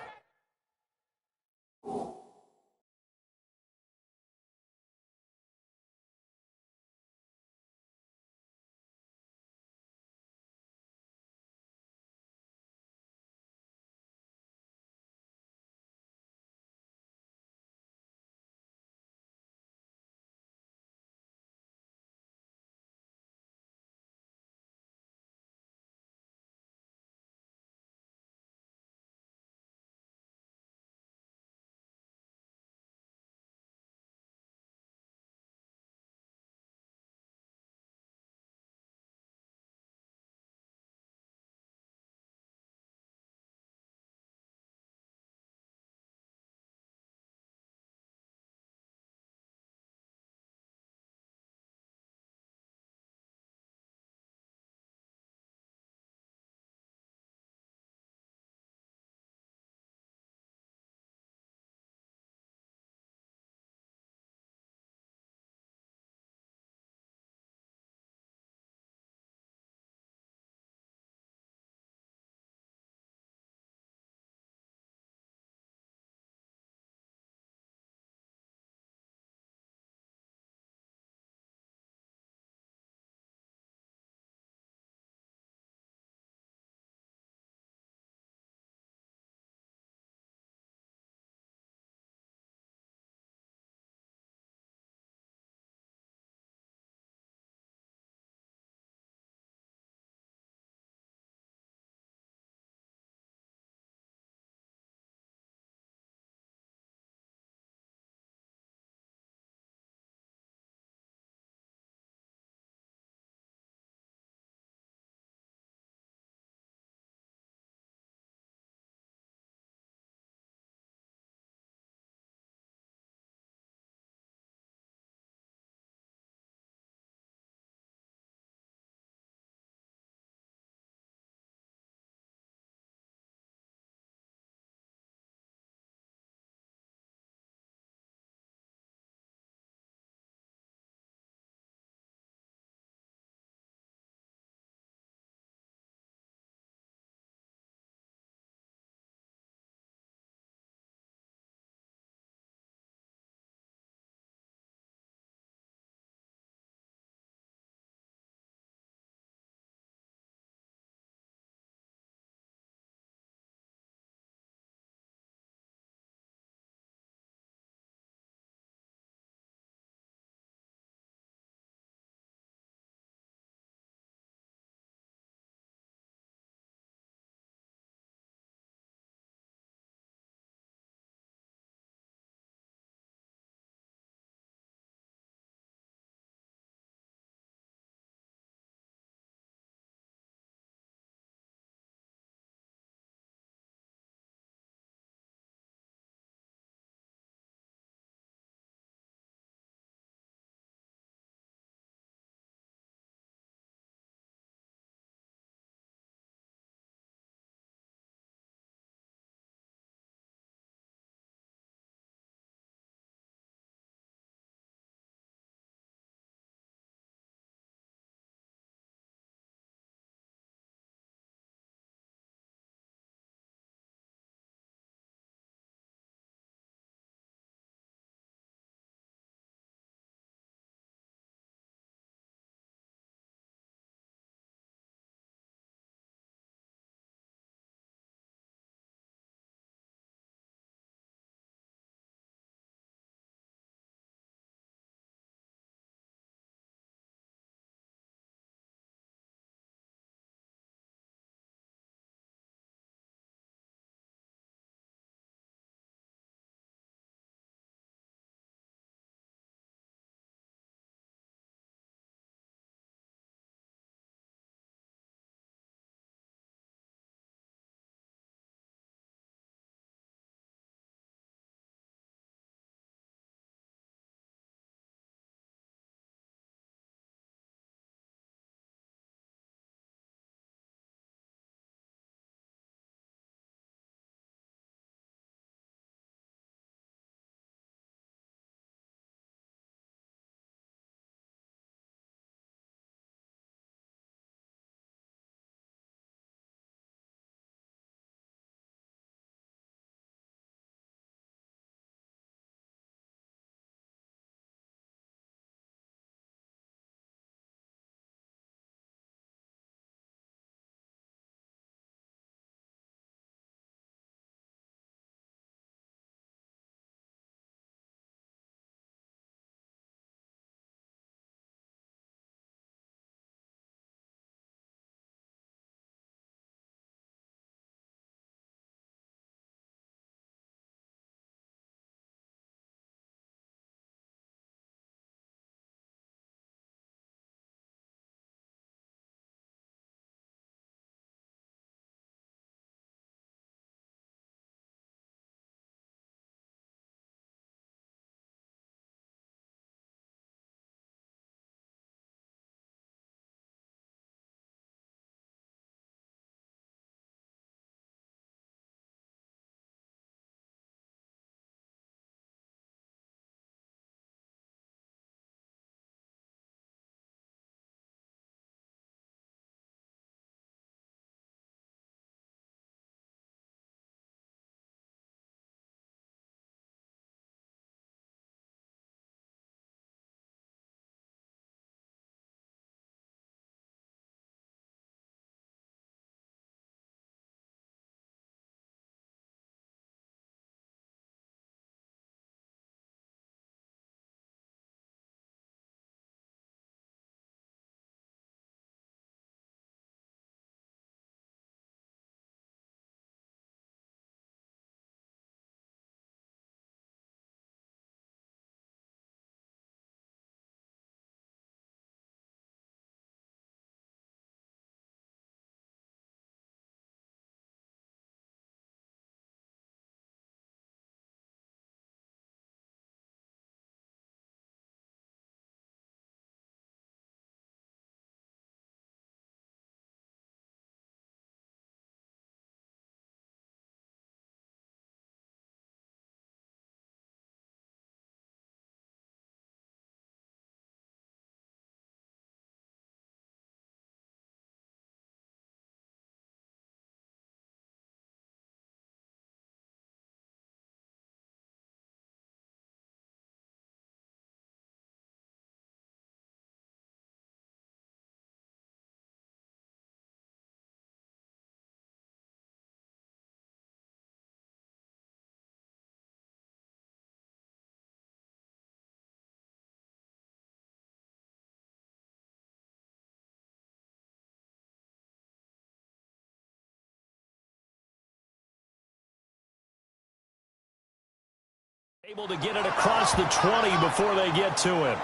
Speaker 3: Able to get it across the 20 before they get to him.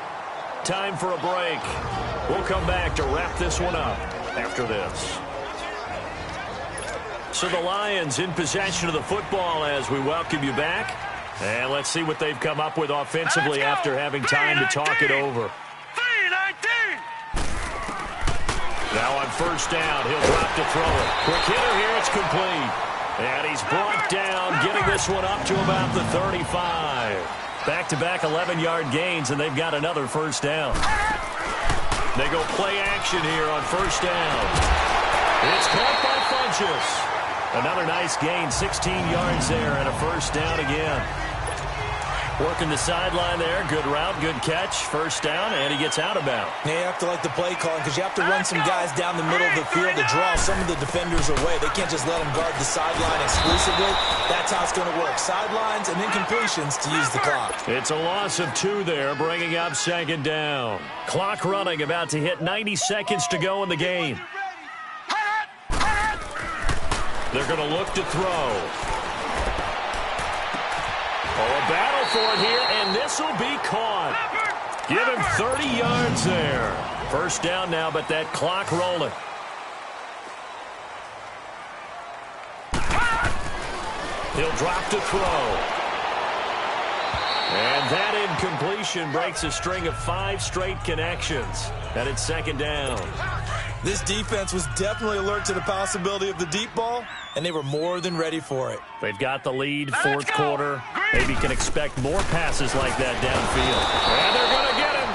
Speaker 3: Time for a break. We'll come back to wrap this one up after this. So the Lions in possession of the football as we welcome you back. And let's see what they've come up with offensively after having time to talk it over. Now on first down, he'll drop to throw it. Quick hitter here, it's complete. And he's brought down, getting this one up to about the 35. Back-to-back 11-yard gains, and they've got another first down. They go play action here on first down. It's caught by Funchess. Another nice gain, 16 yards there, and a first down again. Working the sideline there. Good route, good catch. First down, and he gets out of bounds.
Speaker 4: Yeah, you have to like the play calling because you have to run some guys down the middle of the field to draw some of the defenders away. They can't just let them guard the sideline exclusively. That's how it's going to work. Sidelines and then completions to use the clock.
Speaker 3: It's a loss of 2 there, bringing up second down. Clock running, about to hit 90 seconds to go in the game. They're going to look to throw. Oh, a battle for it here, and this will be caught. Give him 30 yards there. First down now, but that clock rolling. He'll drop to throw. And that incompletion breaks a string of 5 straight connections. And it's second down.
Speaker 4: This defense was definitely alert to the possibility of the deep ball, and they were more than ready for it.
Speaker 3: They've got the lead, fourth quarter. Maybe can expect more passes like that downfield. And they're going to get him.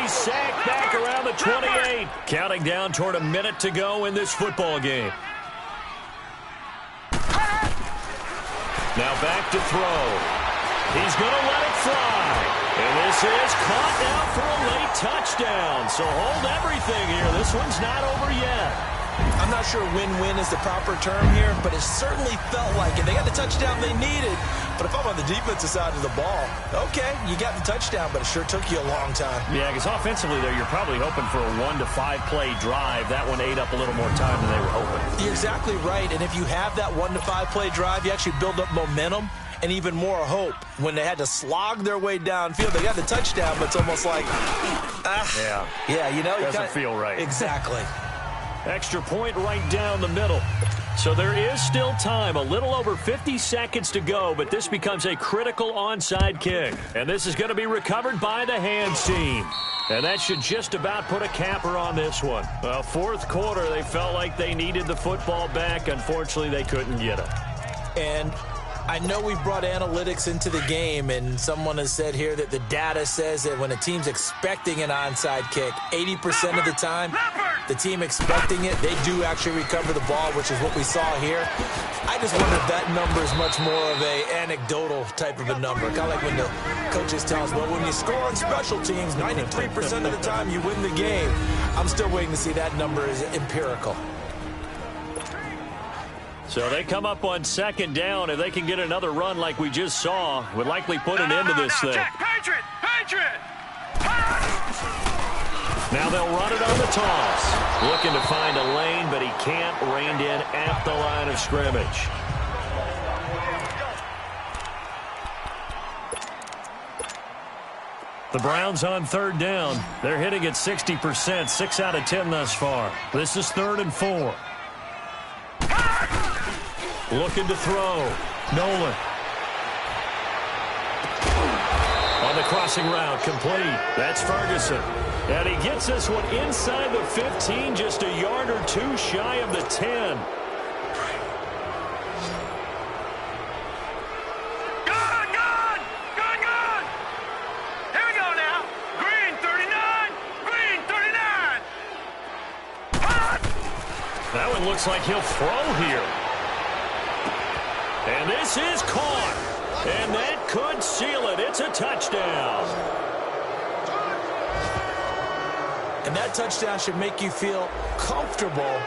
Speaker 3: He's sacked back around the 28. Counting down toward a minute to go in this football game. Now back to throw. He's going to let it fly. And this is caught now for a late touchdown. So hold everything here. This one's not over yet.
Speaker 4: I'm not sure win-win is the proper term here, but it certainly felt like it. They got the touchdown they needed. But if I'm on the defensive side of the ball, okay, you got the touchdown, but it sure took you a long time.
Speaker 3: Yeah, because offensively there, you're probably hoping for a 1 to 5 play drive. That one ate up a little more time than they were hoping.
Speaker 4: You're exactly right. And if you have that 1 to 5 play drive, you actually build up momentum and even more hope. When they had to slog their way downfield, they got the touchdown, but it's almost like, yeah, you know,
Speaker 3: doesn't feel right.
Speaker 4: Exactly.
Speaker 3: Extra point right down the middle. So there is still time, a little over 50 seconds to go, but this becomes a critical onside kick. And this is going to be recovered by the hands team. And that should just about put a capper on this one. Well, fourth quarter, they felt like they needed the football back. Unfortunately, they couldn't get it.
Speaker 4: And I know we've brought analytics into the game, and someone has said here that the data says that when a team's expecting an onside kick, 80% of the time, the team expecting it, they do actually recover the ball, which is what we saw here. I just wonder if that number is much more of a anecdotal type of a number. Kind of like when the coaches tell us, well, when you score on special teams, 93% of the time you win the game. I'm still waiting to see that number is empirical.
Speaker 3: So they come up on second down. If they can get another run like we just saw, would likely put an end to this thing.
Speaker 5: Patriot!
Speaker 3: Now they'll run it on the toss. Looking to find a lane, but he can't. Reined in at the line of scrimmage. The Browns on third down. They're hitting at 60%, 6 out of 10 thus far. This is 3rd and 4. Looking to throw. Nolan. On the crossing route, complete. That's Ferguson. And he gets this one inside the 15, just a yard or 2 shy of the 10.
Speaker 5: Here we go now. Green 39. Green 39.
Speaker 3: That one looks like he'll throw here. And this is caught. And that could seal it. It's a touchdown.
Speaker 4: And that touchdown should make you feel comfortable.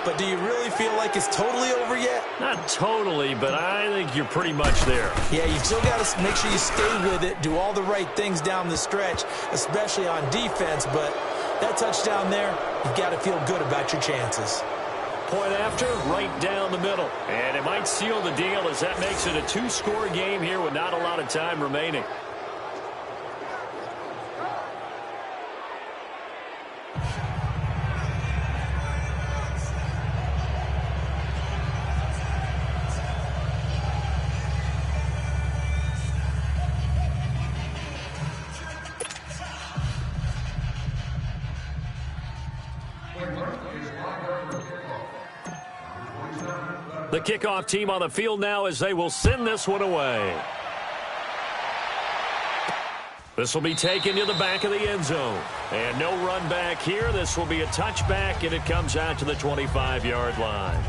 Speaker 4: But do you really feel like it's totally over yet?
Speaker 3: Not totally, but I think you're pretty much there.
Speaker 4: Yeah, you still got to make sure you stay with it, do all the right things down the stretch, especially on defense. But that touchdown there, you've got to feel good about your chances.
Speaker 3: Point after, right down the middle. And it might seal the deal as that makes it a 2-score game here with not a lot of time remaining. The kickoff team on the field now as they will send this one away. This will be taken to the back of the end zone. And no run back here. This will be a touchback, and it comes out to the 25-yard line.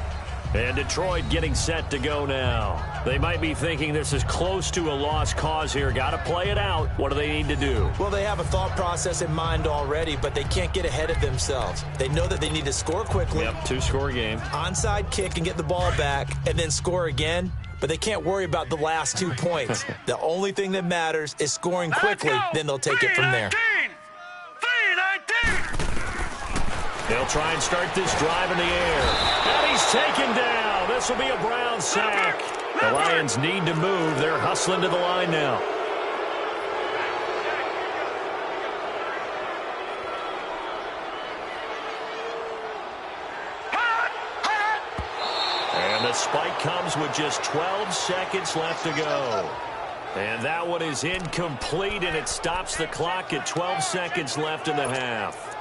Speaker 3: And Detroit getting set to go now. They might be thinking this is close to a lost cause here. Got to play it out. What do they need to do?
Speaker 4: Well, they have a thought process in mind already, but they can't get ahead of themselves. They know that they need to score quickly.
Speaker 3: Yep, 2-score game.
Speaker 4: Onside kick and get the ball back, and then score again. But they can't worry about the last 2 points. The only thing that matters is scoring quickly, then they'll take it from there.
Speaker 3: They'll try and start this drive in the air. And he's taken down. This will be a Brown sack. The Lions need to move. They're hustling to the line now. And the spike comes with just 12 seconds left to go. And that one is incomplete, and it stops the clock at 12 seconds left in the half.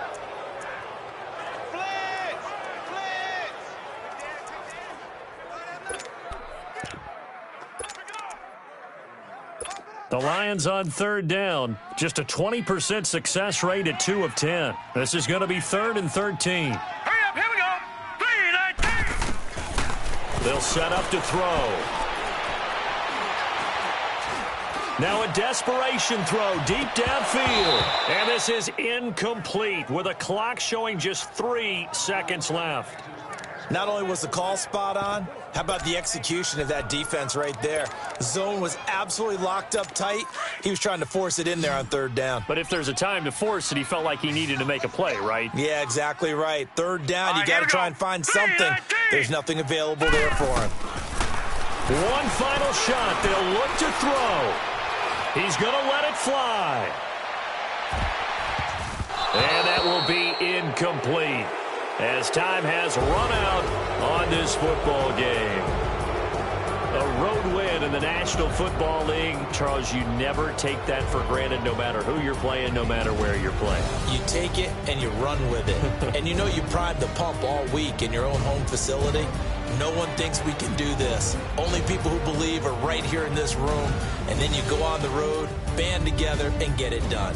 Speaker 3: The Lions on third down. Just a 20% success rate at 2 of 10. This is going to be 3rd and 13.
Speaker 5: Hurry up, here we go. 3-19.
Speaker 3: They'll set up to throw. Now a desperation throw deep downfield. And this is incomplete with a clock showing just 3 seconds left.
Speaker 4: Not only was the call spot on, how about the execution of that defense right there? Zone was absolutely locked up tight. He was trying to force it in there on 3rd down.
Speaker 3: But if there's a time to force it, he felt like he needed to make a play, right?
Speaker 4: Yeah, exactly right. 3rd down, you got to try and find something. There's nothing available there for him.
Speaker 3: One final shot. They'll look to throw. He's going to let it fly. And that will be incomplete, as time has run out on this football game. A road win in the National Football League. Charles, you never take that for granted, no matter who you're playing, no matter where you're playing.
Speaker 4: You take it and you run with it. And you know you primed the pump all week in your own home facility. No one thinks we can do this. Only people who believe are right here in this room. And then you go on the road, band together, and get it done.